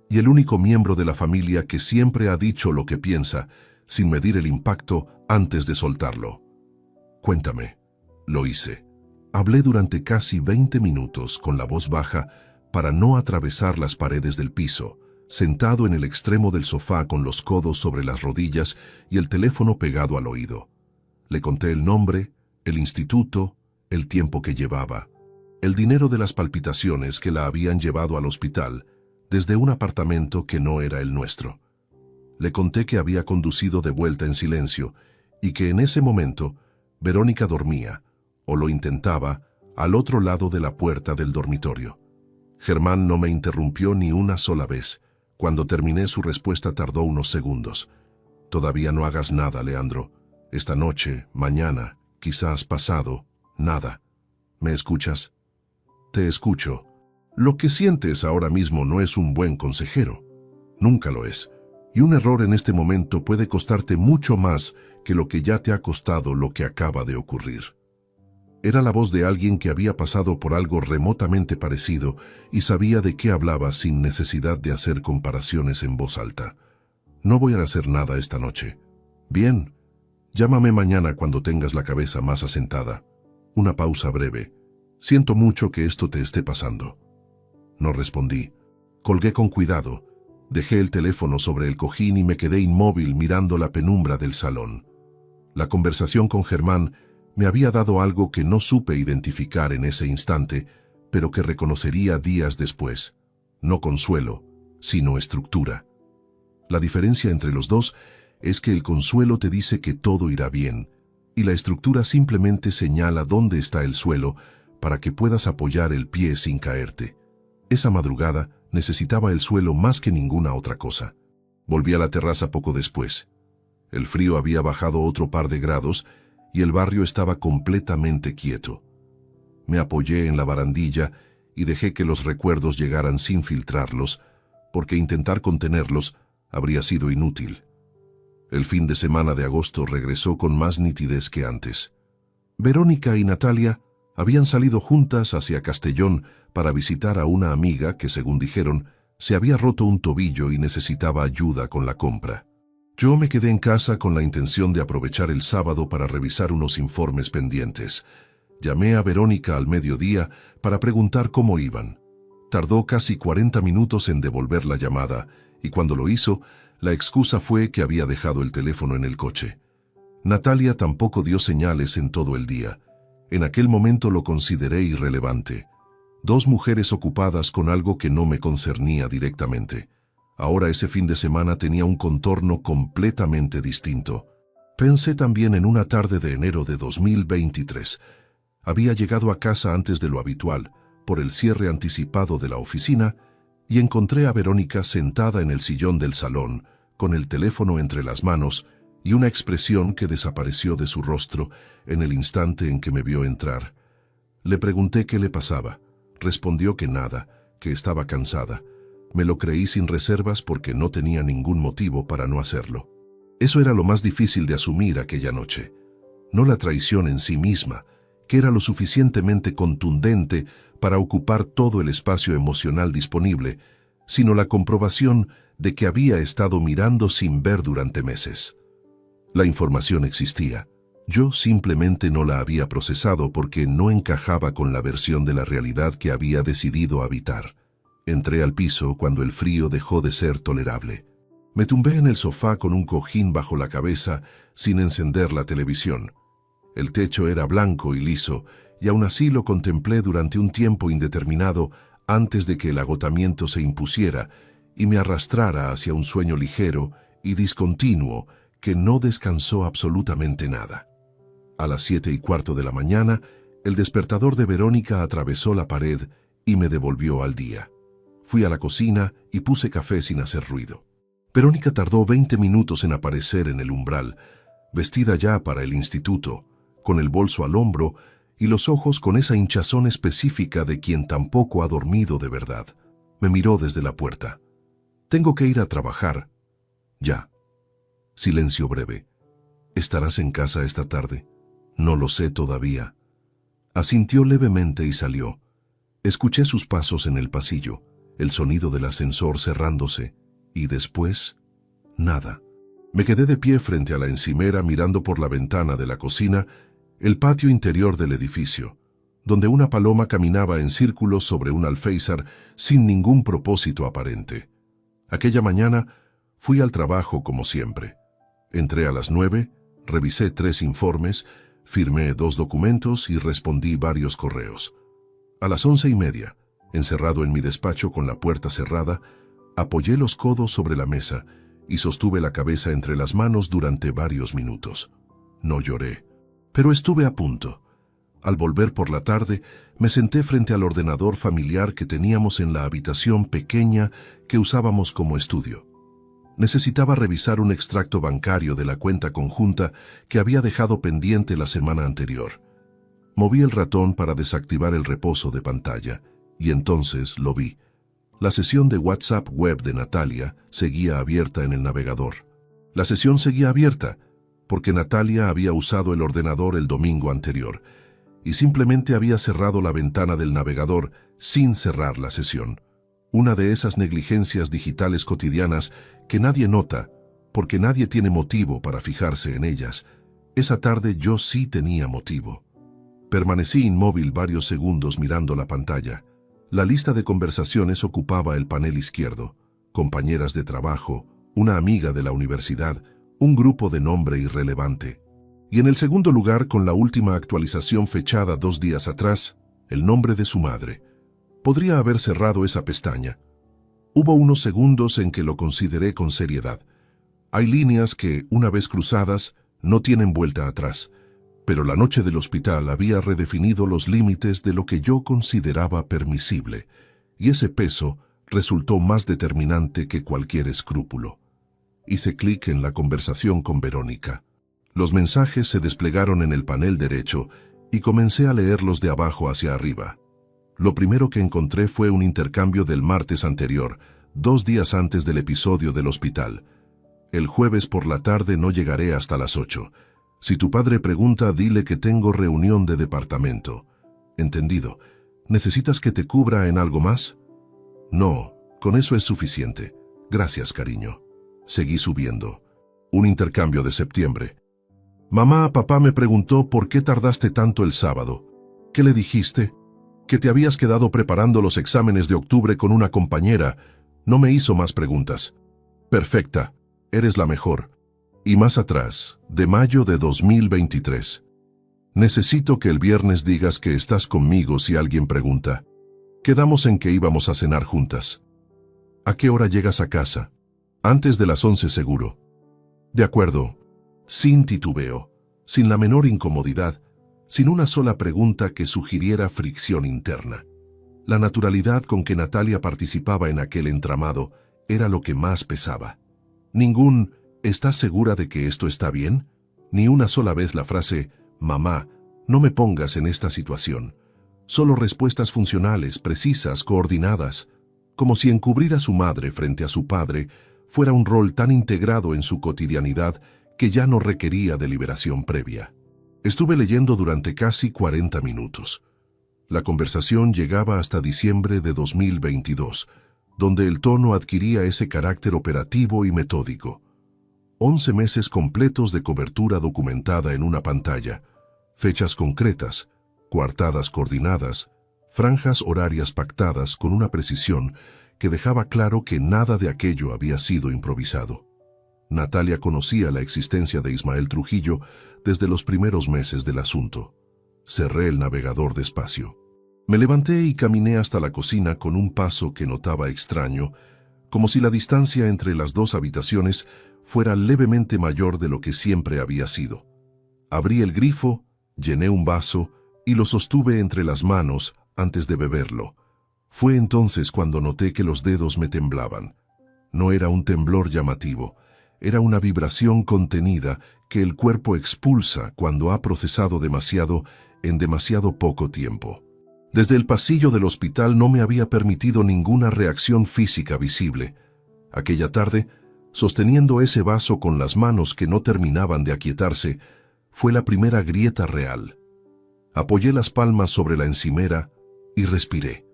y el único miembro de la familia que siempre ha dicho lo que piensa, sin medir el impacto antes de soltarlo. Cuéntame. Lo hice. Hablé durante casi 20 minutos con la voz baja para no atravesar las paredes del piso, sentado en el extremo del sofá con los codos sobre las rodillas y el teléfono pegado al oído. Le conté el nombre, el instituto, el tiempo que llevaba, el dinero de las palpitaciones que la habían llevado al hospital, desde un apartamento que no era el nuestro. Le conté que había conducido de vuelta en silencio y que en ese momento Verónica dormía, o lo intentaba, al otro lado de la puerta del dormitorio. Germán no me interrumpió ni una sola vez. Cuando terminé, su respuesta tardó unos segundos. «Todavía no hagas nada, Leandro. Esta noche, mañana, quizás pasado, nada. ¿Me escuchas?» «Te escucho. Lo que sientes ahora mismo no es un buen consejero. Nunca lo es. Y un error en este momento puede costarte mucho más que lo que ya te ha costado lo que acaba de ocurrir». Era la voz de alguien que había pasado por algo remotamente parecido y sabía de qué hablaba sin necesidad de hacer comparaciones en voz alta. «No voy a hacer nada esta noche». «Bien. Llámame mañana cuando tengas la cabeza más asentada». Una pausa breve. «Siento mucho que esto te esté pasando». No respondí. Colgué con cuidado. Dejé el teléfono sobre el cojín y me quedé inmóvil mirando la penumbra del salón. La conversación con Germán me había dado algo que no supe identificar en ese instante, pero que reconocería días después. No consuelo, sino estructura. La diferencia entre los dos es que el consuelo te dice que todo irá bien, y la estructura simplemente señala dónde está el suelo para que puedas apoyar el pie sin caerte. Esa madrugada necesitaba el suelo más que ninguna otra cosa. Volví a la terraza poco después. El frío había bajado otro par de grados y el barrio estaba completamente quieto. Me apoyé en la barandilla y dejé que los recuerdos llegaran sin filtrarlos, porque intentar contenerlos habría sido inútil. El fin de semana de agosto regresó con más nitidez que antes. Verónica y Natalia habían salido juntas hacia Castellón para visitar a una amiga que, según dijeron, se había roto un tobillo y necesitaba ayuda con la compra. Yo me quedé en casa con la intención de aprovechar el sábado para revisar unos informes pendientes. Llamé a Verónica al mediodía para preguntar cómo iban. Tardó casi 40 minutos en devolver la llamada, y cuando lo hizo, la excusa fue que había dejado el teléfono en el coche. Natalia tampoco dio señales en todo el día. En aquel momento lo consideré irrelevante. Dos mujeres ocupadas con algo que no me concernía directamente. Ahora ese fin de semana tenía un contorno completamente distinto. Pensé también en una tarde de enero de 2023. Había llegado a casa antes de lo habitual, por el cierre anticipado de la oficina, y encontré a Verónica sentada en el sillón del salón, con el teléfono entre las manos y una expresión que desapareció de su rostro en el instante en que me vio entrar. Le pregunté qué le pasaba. Respondió que nada, que estaba cansada. Me lo creí sin reservas porque no tenía ningún motivo para no hacerlo. Eso era lo más difícil de asumir aquella noche. No la traición en sí misma, que era lo suficientemente contundente para ocupar todo el espacio emocional disponible, sino la comprobación de que había estado mirando sin ver durante meses. La información existía. Yo simplemente no la había procesado porque no encajaba con la versión de la realidad que había decidido habitar. Entré al piso cuando el frío dejó de ser tolerable. Me tumbé en el sofá con un cojín bajo la cabeza sin encender la televisión. El techo era blanco y liso, y aún así lo contemplé durante un tiempo indeterminado antes de que el agotamiento se impusiera y me arrastrara hacia un sueño ligero y discontinuo que no descansó absolutamente nada. A las 7:15 de la mañana, el despertador de Verónica atravesó la pared y me devolvió al día. Fui a la cocina y puse café sin hacer ruido. Verónica tardó 20 minutos en aparecer en el umbral, vestida ya para el instituto, con el bolso al hombro y los ojos con esa hinchazón específica de quien tampoco ha dormido de verdad. Me miró desde la puerta. «Tengo que ir a trabajar». «Ya». Silencio breve. «¿Estarás en casa esta tarde?» «No lo sé todavía». Asintió levemente y salió. Escuché sus pasos en el pasillo, el sonido del ascensor cerrándose, y después, nada. Me quedé de pie frente a la encimera mirando por la ventana de la cocina el patio interior del edificio, donde una paloma caminaba en círculos sobre un alféizar sin ningún propósito aparente. Aquella mañana fui al trabajo como siempre. Entré a las 9, revisé 3 informes, firmé 2 documentos y respondí varios correos. A las 11:30, Encerrado en mi despacho con la puerta cerrada, apoyé los codos sobre la mesa y sostuve la cabeza entre las manos durante varios minutos. No lloré, pero estuve a punto. Al volver por la tarde, me senté frente al ordenador familiar que teníamos en la habitación pequeña que usábamos como estudio. Necesitaba revisar un extracto bancario de la cuenta conjunta que había dejado pendiente la semana anterior. Moví el ratón para desactivar el reposo de pantalla, y entonces lo vi. La sesión de WhatsApp web de Natalia seguía abierta en el navegador. La sesión seguía abierta porque Natalia había usado el ordenador el domingo anterior y simplemente había cerrado la ventana del navegador sin cerrar la sesión. Una de esas negligencias digitales cotidianas que nadie nota porque nadie tiene motivo para fijarse en ellas. Esa tarde yo sí tenía motivo. Permanecí inmóvil varios segundos mirando la pantalla. La lista de conversaciones ocupaba el panel izquierdo. Compañeras de trabajo, una amiga de la universidad, un grupo de nombre irrelevante. Y en el segundo lugar, con la última actualización fechada 2 días atrás, el nombre de su madre. Podría haber cerrado esa pestaña. Hubo unos segundos en que lo consideré con seriedad. Hay líneas que, una vez cruzadas, no tienen vuelta atrás. Pero la noche del hospital había redefinido los límites de lo que yo consideraba permisible, y ese peso resultó más determinante que cualquier escrúpulo. Hice clic en la conversación con Verónica. Los mensajes se desplegaron en el panel derecho y comencé a leerlos de abajo hacia arriba. Lo primero que encontré fue un intercambio del martes anterior, 2 días antes del episodio del hospital. El jueves por la tarde no llegaré hasta las 8. Si tu padre pregunta, dile que tengo reunión de departamento. Entendido. ¿Necesitas que te cubra en algo más? No, con eso es suficiente. Gracias, cariño. Seguí subiendo. Un intercambio de septiembre. Papá me preguntó por qué tardaste tanto el sábado. ¿Qué le dijiste? Que te habías quedado preparando los exámenes de octubre con una compañera. No me hizo más preguntas. Perfecta. Eres la mejor. Y más atrás, de mayo de 2023. Necesito que el viernes digas que estás conmigo si alguien pregunta. Quedamos en que íbamos a cenar juntas. ¿A qué hora llegas a casa? Antes de las 11 seguro. De acuerdo. Sin titubeo, sin la menor incomodidad, sin una sola pregunta que sugiriera fricción interna. La naturalidad con que Natalia participaba en aquel entramado era lo que más pesaba. Ningún ¿estás segura de que esto está bien? Ni una sola vez la frase «Mamá, no me pongas en esta situación». Solo respuestas funcionales, precisas, coordinadas, como si encubrir a su madre frente a su padre fuera un rol tan integrado en su cotidianidad que ya no requería deliberación previa. Estuve leyendo durante casi 40 minutos. La conversación llegaba hasta diciembre de 2022, donde el tono adquiría ese carácter operativo y metódico. 11 meses completos de cobertura documentada en una pantalla, fechas concretas, coartadas coordinadas, franjas horarias pactadas con una precisión que dejaba claro que nada de aquello había sido improvisado. Natalia conocía la existencia de Ismael Trujillo desde los primeros meses del asunto. Cerré el navegador despacio. Me levanté y caminé hasta la cocina con un paso que notaba extraño, como si la distancia entre las 2 habitaciones fuera levemente mayor de lo que siempre había sido. Abrí el grifo, llené un vaso y lo sostuve entre las manos antes de beberlo. Fue entonces cuando noté que los dedos me temblaban. No era un temblor llamativo, era una vibración contenida que el cuerpo expulsa cuando ha procesado demasiado en demasiado poco tiempo. Desde el pasillo del hospital no me había permitido ninguna reacción física visible. Aquella tarde, sosteniendo ese vaso con las manos que no terminaban de aquietarse, fue la primera grieta real. Apoyé las palmas sobre la encimera y respiré.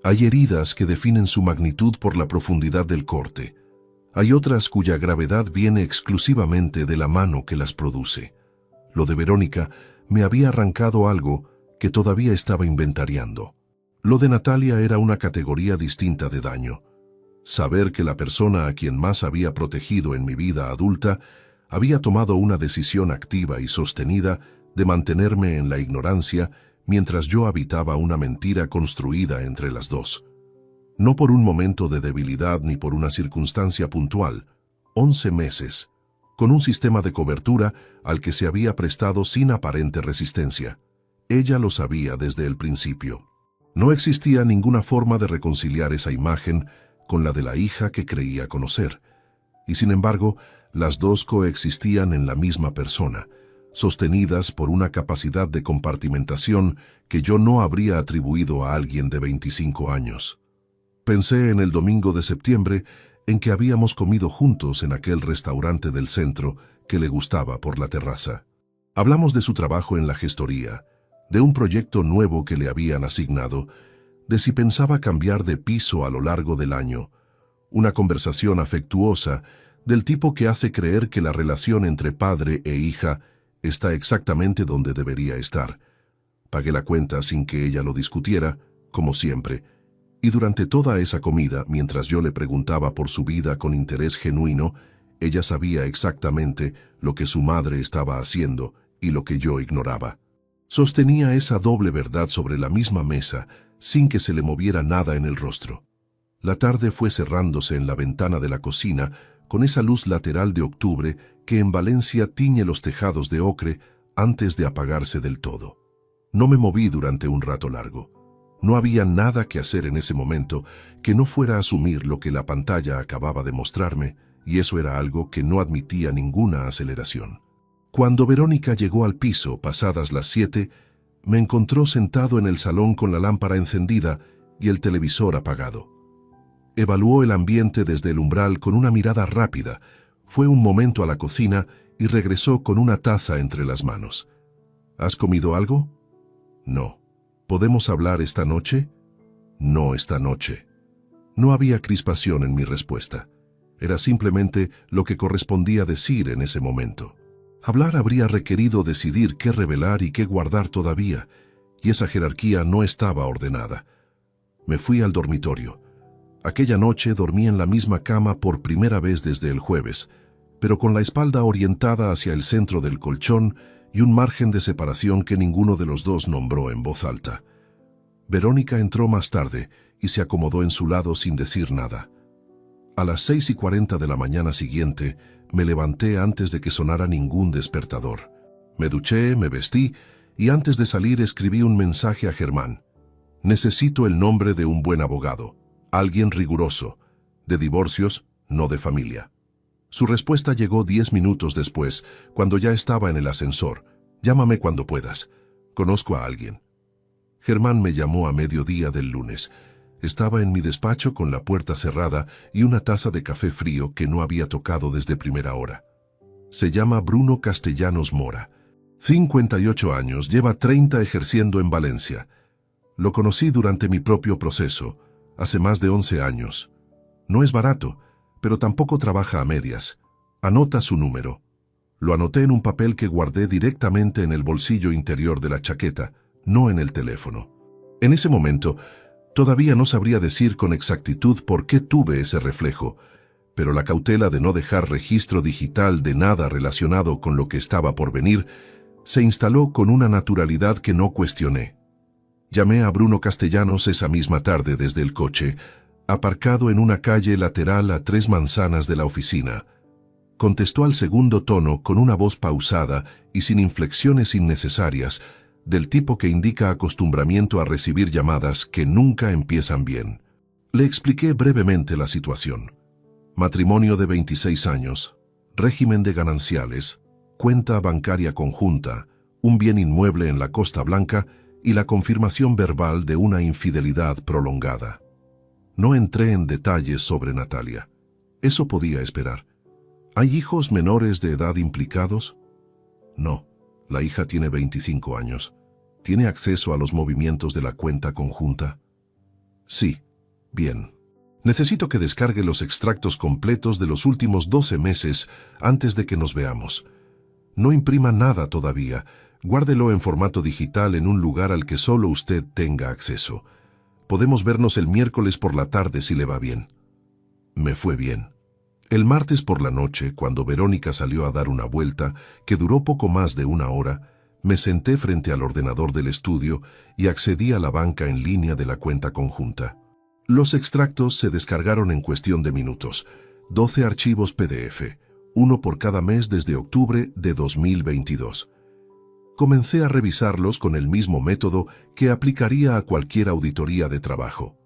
Hay heridas que definen su magnitud por la profundidad del corte. Hay otras cuya gravedad viene exclusivamente de la mano que las produce. Lo de Verónica me había arrancado algo que todavía estaba inventariando. Lo de Natalia era una categoría distinta de daño. Saber que la persona a quien más había protegido en mi vida adulta había tomado una decisión activa y sostenida de mantenerme en la ignorancia mientras yo habitaba una mentira construida entre las dos. No por un momento de debilidad ni por una circunstancia puntual, 11 meses, con un sistema de cobertura al que se había prestado sin aparente resistencia. Ella lo sabía desde el principio. No existía ninguna forma de reconciliar esa imagen con la de la hija que creía conocer. Y sin embargo, las dos coexistían en la misma persona, sostenidas por una capacidad de compartimentación que yo no habría atribuido a alguien de 25 años. Pensé en el domingo de septiembre en que habíamos comido juntos en aquel restaurante del centro que le gustaba por la terraza. Hablamos de su trabajo en la gestoría, de un proyecto nuevo que le habían asignado, de si pensaba cambiar de piso a lo largo del año. Una conversación afectuosa del tipo que hace creer que la relación entre padre e hija está exactamente donde debería estar. Pagué la cuenta sin que ella lo discutiera, como siempre, y durante toda esa comida, mientras yo le preguntaba por su vida con interés genuino, ella sabía exactamente lo que su madre estaba haciendo y lo que yo ignoraba. Sostenía esa doble verdad sobre la misma mesa, sin que se le moviera nada en el rostro. La tarde fue cerrándose en la ventana de la cocina, con esa luz lateral de octubre que en Valencia tiñe los tejados de ocre antes de apagarse del todo. No me moví durante un rato largo. No había nada que hacer en ese momento que no fuera asumir lo que la pantalla acababa de mostrarme, y eso era algo que no admitía ninguna aceleración. Cuando Verónica llegó al piso, pasadas las 7, me encontró sentado en el salón con la lámpara encendida y el televisor apagado. Evaluó el ambiente desde el umbral con una mirada rápida, fue un momento a la cocina y regresó con una taza entre las manos. ¿Has comido algo? No. ¿Podemos hablar esta noche? No esta noche. No había crispación en mi respuesta. Era simplemente lo que correspondía decir en ese momento. Hablar habría requerido decidir qué revelar y qué guardar todavía, y esa jerarquía no estaba ordenada. Me fui al dormitorio. Aquella noche dormí en la misma cama por primera vez desde el jueves, pero con la espalda orientada hacia el centro del colchón y un margen de separación que ninguno de los dos nombró en voz alta. Verónica entró más tarde y se acomodó en su lado sin decir nada. A las 6:40 de la mañana siguiente, me levanté antes de que sonara ningún despertador. Me duché, me vestí y antes de salir escribí un mensaje a Germán. Necesito el nombre de un buen abogado, alguien riguroso, de divorcios, no de familia. Su respuesta llegó 10 minutos después, cuando ya estaba en el ascensor. Llámame cuando puedas. Conozco a alguien. Germán me llamó a mediodía del lunes. Estaba en mi despacho con la puerta cerrada y una taza de café frío que no había tocado desde primera hora. Se llama Bruno Castellanos Mora. 58 años, lleva 30 ejerciendo en Valencia. Lo conocí durante mi propio proceso, hace más de 11 años. No es barato, pero tampoco trabaja a medias. Anota su número. Lo anoté en un papel que guardé directamente en el bolsillo interior de la chaqueta, no en el teléfono. En ese momento, todavía no sabría decir con exactitud por qué tuve ese reflejo, pero la cautela de no dejar registro digital de nada relacionado con lo que estaba por venir se instaló con una naturalidad que no cuestioné. Llamé a Bruno Castellanos esa misma tarde desde el coche, aparcado en una calle lateral a 3 manzanas de la oficina. Contestó al segundo tono con una voz pausada y sin inflexiones innecesarias, del tipo que indica acostumbramiento a recibir llamadas que nunca empiezan bien. Le expliqué brevemente la situación. Matrimonio de 26 años, régimen de gananciales, cuenta bancaria conjunta, un bien inmueble en la Costa Blanca y la confirmación verbal de una infidelidad prolongada. No entré en detalles sobre Natalia. Eso podía esperar. ¿Hay hijos menores de edad implicados? No. La hija tiene 25 años. ¿Tiene acceso a los movimientos de la cuenta conjunta? Sí. Bien. Necesito que descargue los extractos completos de los últimos 12 meses antes de que nos veamos. No imprima nada todavía. Guárdelo en formato digital en un lugar al que solo usted tenga acceso. Podemos vernos el miércoles por la tarde si le va bien. Me fue bien. El martes por la noche, cuando Verónica salió a dar una vuelta, que duró poco más de 1 hora, Me senté frente al ordenador del estudio y accedí a la banca en línea de la cuenta conjunta. Los extractos se descargaron en cuestión de minutos, 12 archivos PDF, uno por cada mes desde octubre de 2022. Comencé a revisarlos con el mismo método que aplicaría a cualquier auditoría de trabajo.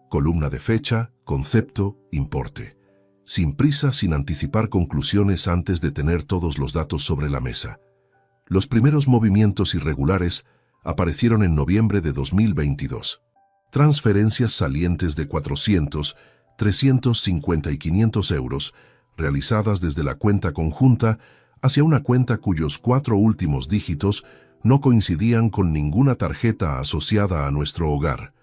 Columna de fecha, concepto, importe. Sin prisa, sin anticipar conclusiones antes de tener todos los datos sobre la mesa. Los primeros movimientos irregulares aparecieron en noviembre de 2022. Transferencias salientes de 400, 350 y 500 euros, realizadas desde la cuenta conjunta hacia una cuenta cuyos 4 últimos dígitos no coincidían con ninguna tarjeta asociada a nuestro hogar.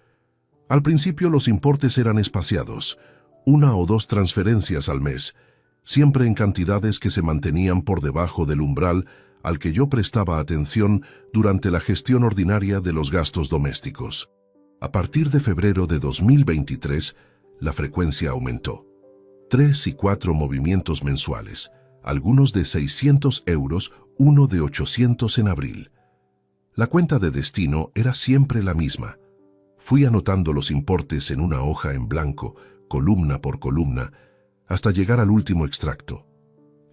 Al principio los importes eran espaciados, 1 o 2 transferencias al mes, siempre en cantidades que se mantenían por debajo del umbral al que yo prestaba atención durante la gestión ordinaria de los gastos domésticos. A partir de febrero de 2023, la frecuencia aumentó. 3 y 4 movimientos mensuales, algunos de 600 euros, uno de 800 en abril. La cuenta de destino era siempre la misma. Fui anotando los importes en una hoja en blanco, columna por columna, hasta llegar al último extracto.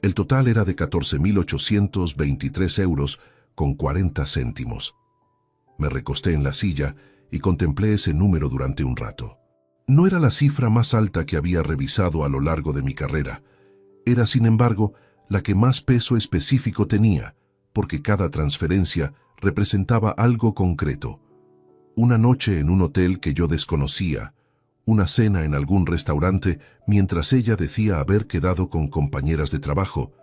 El total era de 14.823 euros con 40 céntimos. Me recosté en la silla y contemplé ese número durante un rato. No era la cifra más alta que había revisado a lo largo de mi carrera. Era, sin embargo, la que más peso específico tenía, porque cada transferencia representaba algo concreto. Una noche en un hotel que yo desconocía, una cena en algún restaurante mientras ella decía haber quedado con compañeras de trabajo,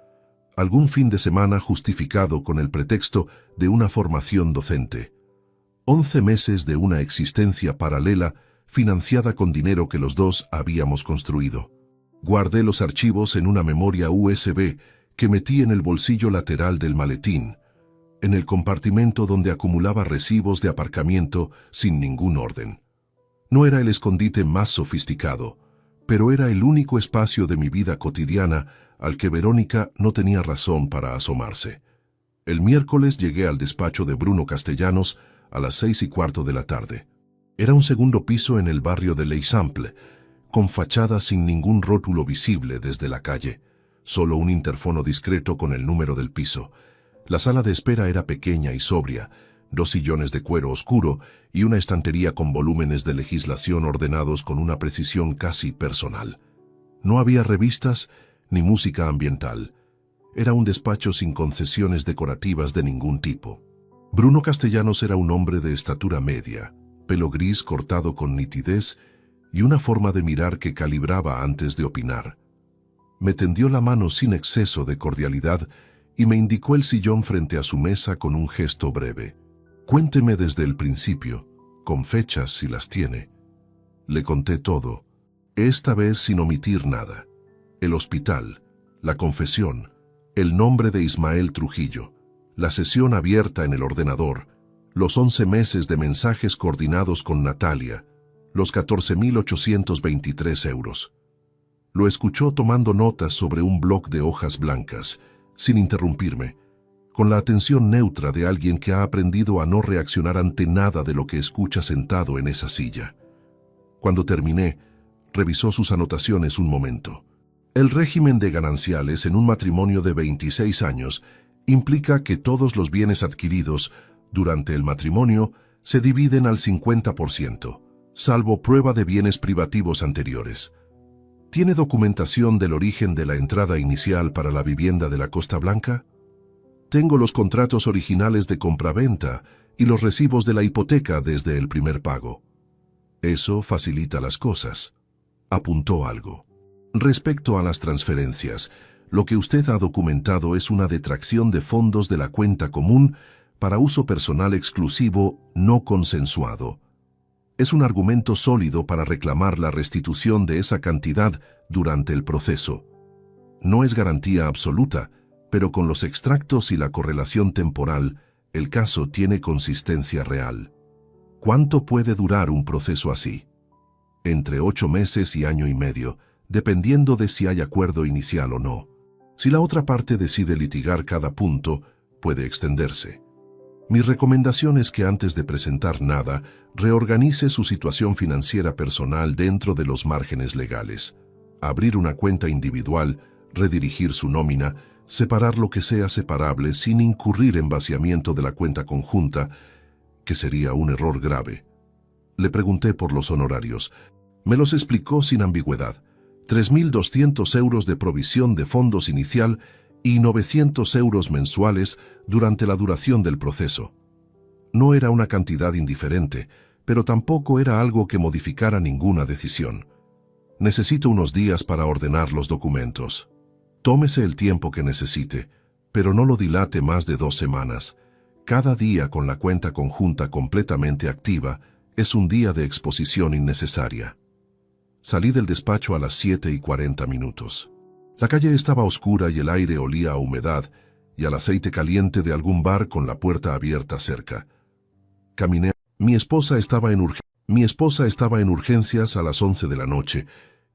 algún fin de semana justificado con el pretexto de una formación docente, 11 meses de una existencia paralela financiada con dinero que los dos habíamos construido. Guardé los archivos en una memoria USB que metí en el bolsillo lateral del maletín, en el compartimento donde acumulaba recibos de aparcamiento sin ningún orden. No era el escondite más sofisticado, pero era el único espacio de mi vida cotidiana al que Verónica no tenía razón para asomarse. El miércoles llegué al despacho de Bruno Castellanos a las 6:15 de la tarde. Era un segundo piso en el barrio de l'Eixample, con fachada sin ningún rótulo visible desde la calle, solo un interfono discreto con el número del piso. La sala de espera era pequeña y sobria, 2 sillones de cuero oscuro y una estantería con volúmenes de legislación ordenados con una precisión casi personal. No había revistas ni música ambiental. Era un despacho sin concesiones decorativas de ningún tipo. Bruno Castellanos era un hombre de estatura media, pelo gris cortado con nitidez y una forma de mirar que calibraba antes de opinar. Me tendió la mano sin exceso de cordialidad y me indicó el sillón frente a su mesa con un gesto breve. Cuénteme desde el principio, con fechas si las tiene. Le conté todo, esta vez sin omitir nada. El hospital, la confesión, el nombre de Ismael Trujillo, la sesión abierta en el ordenador, los 11 meses de mensajes coordinados con Natalia, los 14.823 euros. Lo escuchó tomando notas sobre un bloc de hojas blancas, sin interrumpirme, con la atención neutra de alguien que ha aprendido a no reaccionar ante nada de lo que escucha sentado en esa silla. Cuando terminé, revisó sus anotaciones un momento. El régimen de gananciales en un matrimonio de 26 años implica que todos los bienes adquiridos durante el matrimonio se dividen al 50%, salvo prueba de bienes privativos anteriores. ¿Tiene documentación del origen de la entrada inicial para la vivienda de la Costa Blanca? Tengo los contratos originales de compraventa y los recibos de la hipoteca desde el primer pago. Eso facilita las cosas. Apuntó algo. Respecto a las transferencias, lo que usted ha documentado es una detracción de fondos de la cuenta común para uso personal exclusivo no consensuado. Es un argumento sólido para reclamar la restitución de esa cantidad durante el proceso. No es garantía absoluta, pero con los extractos y la correlación temporal, el caso tiene consistencia real. ¿Cuánto puede durar un proceso así? Entre 8 meses y año y medio, dependiendo de si hay acuerdo inicial o no. Si la otra parte decide litigar cada punto, puede extenderse. Mi recomendación es que antes de presentar nada, reorganice su situación financiera personal dentro de los márgenes legales. Abrir una cuenta individual, redirigir su nómina, separar lo que sea separable sin incurrir en vaciamiento de la cuenta conjunta, que sería un error grave. Le pregunté por los honorarios. Me los explicó sin ambigüedad. 3.200 euros de provisión de fondos inicial y 900 euros mensuales durante la duración del proceso. No era una cantidad indiferente, pero tampoco era algo que modificara ninguna decisión. Necesito unos días para ordenar los documentos. Tómese el tiempo que necesite, pero no lo dilate más de 2 semanas. Cada día con la cuenta conjunta completamente activa es un día de exposición innecesaria. Salí del despacho a las 7:40. La calle estaba oscura y el aire olía a humedad y al aceite caliente de algún bar con la puerta abierta cerca. Caminé. Mi esposa estaba en urgencias a las 11 de la noche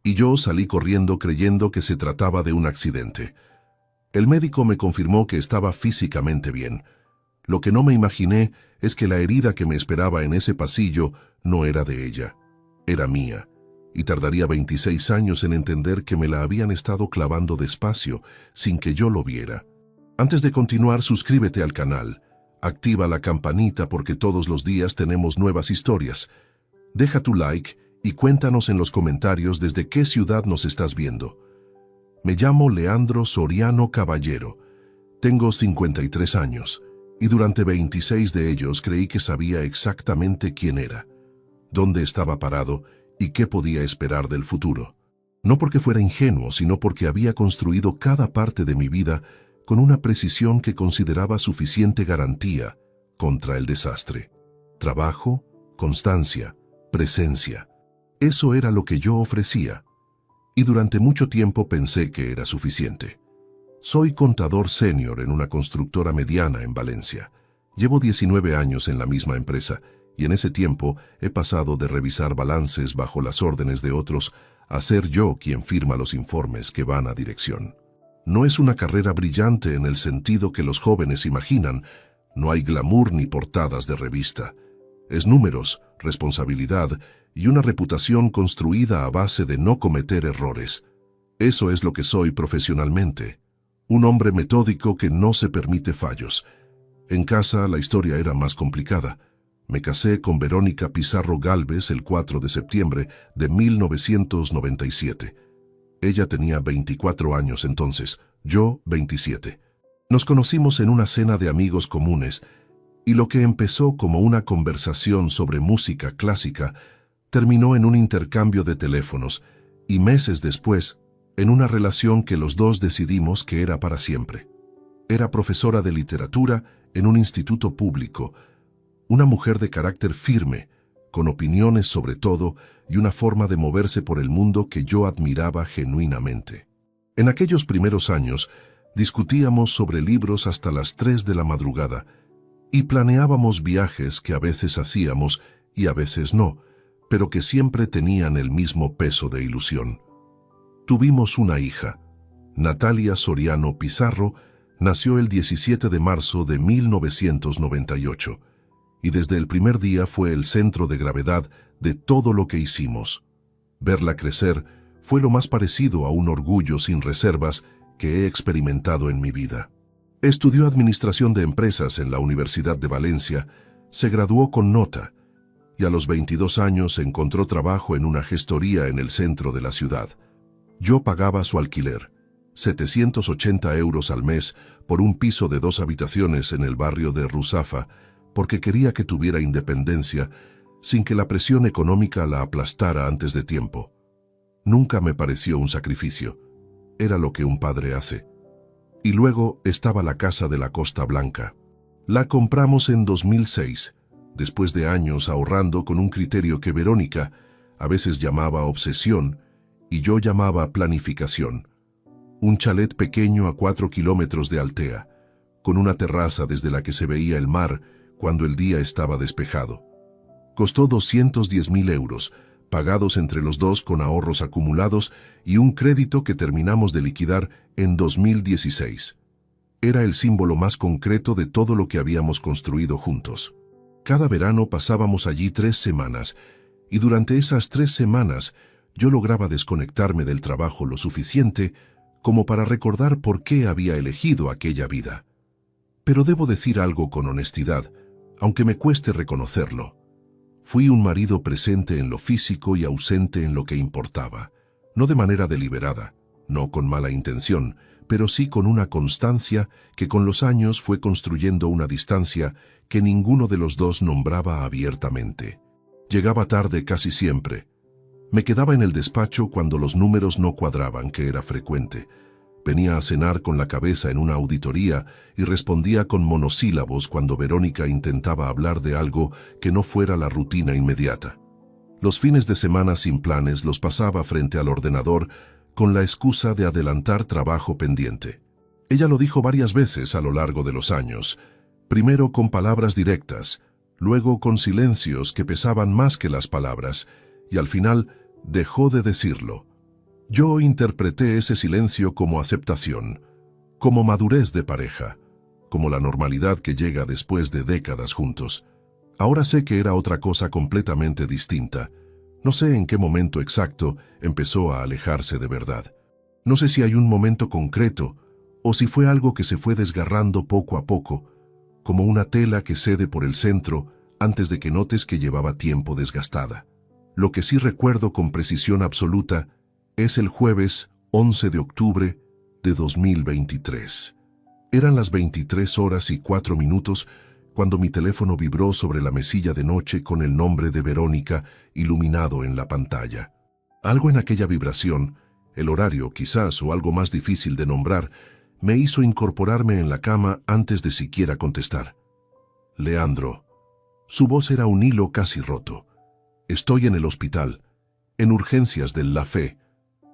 y yo salí corriendo creyendo que se trataba de un accidente. El médico me confirmó que estaba físicamente bien. Lo que no me imaginé es que la herida que me esperaba en ese pasillo no era de ella, era mía. Y tardaría 26 años en entender que me la habían estado clavando despacio, sin que yo lo viera. Antes de continuar, suscríbete al canal. Activa la campanita porque todos los días tenemos nuevas historias. Deja tu like y cuéntanos en los comentarios desde qué ciudad nos estás viendo. Me llamo Leandro Soriano Caballero. Tengo 53 años y durante 26 de ellos creí que sabía exactamente quién era, dónde estaba parado y qué podía esperar del futuro. No porque fuera ingenuo, sino porque había construido cada parte de mi vida con una precisión que consideraba suficiente garantía contra el desastre. Trabajo, constancia, presencia. Eso era lo que yo ofrecía. Y durante mucho tiempo pensé que era suficiente. Soy contador senior en una constructora mediana en Valencia. Llevo 19 años en la misma empresa y en ese tiempo he pasado de revisar balances bajo las órdenes de otros a ser yo quien firma los informes que van a dirección. No es una carrera brillante en el sentido que los jóvenes imaginan, no hay glamour ni portadas de revista. Es números, responsabilidad y una reputación construida a base de no cometer errores. Eso es lo que soy profesionalmente. Un hombre metódico que no se permite fallos. En casa la historia era más complicada. Me casé con Verónica Pizarro Gálvez el 4 de septiembre de 1997. Ella tenía 24 años entonces, yo 27. Nos conocimos en una cena de amigos comunes y lo que empezó como una conversación sobre música clásica terminó en un intercambio de teléfonos y meses después en una relación que los dos decidimos que era para siempre. Era profesora de literatura en un instituto público, una mujer de carácter firme, con opiniones sobre todo y una forma de moverse por el mundo que yo admiraba genuinamente. En aquellos primeros años, discutíamos sobre libros hasta las 3 de la madrugada y planeábamos viajes que a veces hacíamos y a veces no, pero que siempre tenían el mismo peso de ilusión. Tuvimos una hija. Natalia Soriano Pizarro nació el 17 de marzo de 1998. Y desde el primer día fue el centro de gravedad de todo lo que hicimos. Verla crecer fue lo más parecido a un orgullo sin reservas que he experimentado en mi vida. Estudió Administración de Empresas en la Universidad de Valencia, se graduó con nota y a los 22 años encontró trabajo en una gestoría en el centro de la ciudad. Yo pagaba su alquiler, 780 euros al mes por un piso de 2 habitaciones en el barrio de Ruzafa, porque quería que tuviera independencia sin que la presión económica la aplastara antes de tiempo. Nunca me pareció un sacrificio. Era lo que un padre hace. Y luego estaba la casa de la Costa Blanca. La compramos en 2006, después de años ahorrando con un criterio que Verónica a veces llamaba obsesión y yo llamaba planificación. Un chalet pequeño a 4 kilómetros de Altea, con una terraza desde la que se veía el mar cuando el día estaba despejado. Costó 210.000 euros, pagados entre los dos con ahorros acumulados y un crédito que terminamos de liquidar en 2016. Era el símbolo más concreto de todo lo que habíamos construido juntos. Cada verano pasábamos allí 3 semanas, y durante esas 3 semanas yo lograba desconectarme del trabajo lo suficiente como para recordar por qué había elegido aquella vida. Pero debo decir algo con honestidad, aunque me cueste reconocerlo. Fui un marido presente en lo físico y ausente en lo que importaba, no de manera deliberada, no con mala intención, pero sí con una constancia que con los años fue construyendo una distancia que ninguno de los dos nombraba abiertamente. Llegaba tarde casi siempre. Me quedaba en el despacho cuando los números no cuadraban, que era frecuente. Venía a cenar con la cabeza en una auditoría y respondía con monosílabos cuando Verónica intentaba hablar de algo que no fuera la rutina inmediata. Los fines de semana sin planes los pasaba frente al ordenador con la excusa de adelantar trabajo pendiente. Ella lo dijo varias veces a lo largo de los años, primero con palabras directas, luego con silencios que pesaban más que las palabras, y al final dejó de decirlo. Yo interpreté ese silencio como aceptación, como madurez de pareja, como la normalidad que llega después de décadas juntos. Ahora sé que era otra cosa completamente distinta. No sé en qué momento exacto empezó a alejarse de verdad. No sé si hay un momento concreto o si fue algo que se fue desgarrando poco a poco, como una tela que cede por el centro antes de que notes que llevaba tiempo desgastada. Lo que sí recuerdo con precisión absoluta es el jueves 11 de octubre de 2023. Eran las 23:04 cuando mi teléfono vibró sobre la mesilla de noche con el nombre de Verónica iluminado en la pantalla. Algo en aquella vibración, el horario quizás o algo más difícil de nombrar, me hizo incorporarme en la cama antes de siquiera contestar. Leandro. Su voz era un hilo casi roto. Estoy en el hospital, en urgencias del La Fe.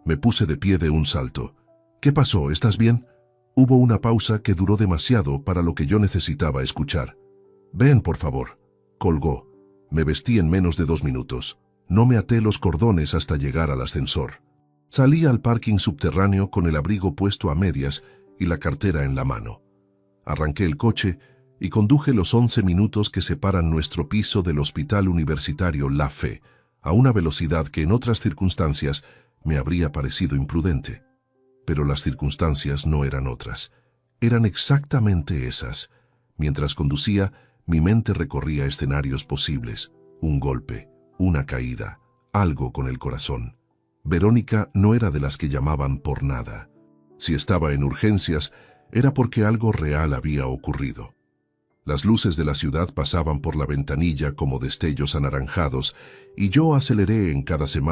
Me puse de pie de un salto. ¿Qué pasó? ¿Estás bien? Hubo una pausa que duró demasiado para lo que yo necesitaba escuchar. Ven, por favor. Colgó. Me vestí en menos de 2 minutos. No me até los cordones hasta llegar al ascensor. Salí al parking subterráneo con el abrigo puesto a medias y la cartera en la mano. Arranqué el coche y conduje los 11 minutos que separan nuestro piso del Hospital Universitario La Fe, a una velocidad que en otras circunstancias me habría parecido imprudente. Pero las circunstancias no eran otras. Eran exactamente esas. Mientras conducía, mi mente recorría escenarios posibles. Un golpe, una caída, algo con el corazón. Verónica no era de las que llamaban por nada. Si estaba en urgencias, era porque algo real había ocurrido. Las luces de la ciudad pasaban por la ventanilla como destellos anaranjados, y yo aceleré en cada semáforo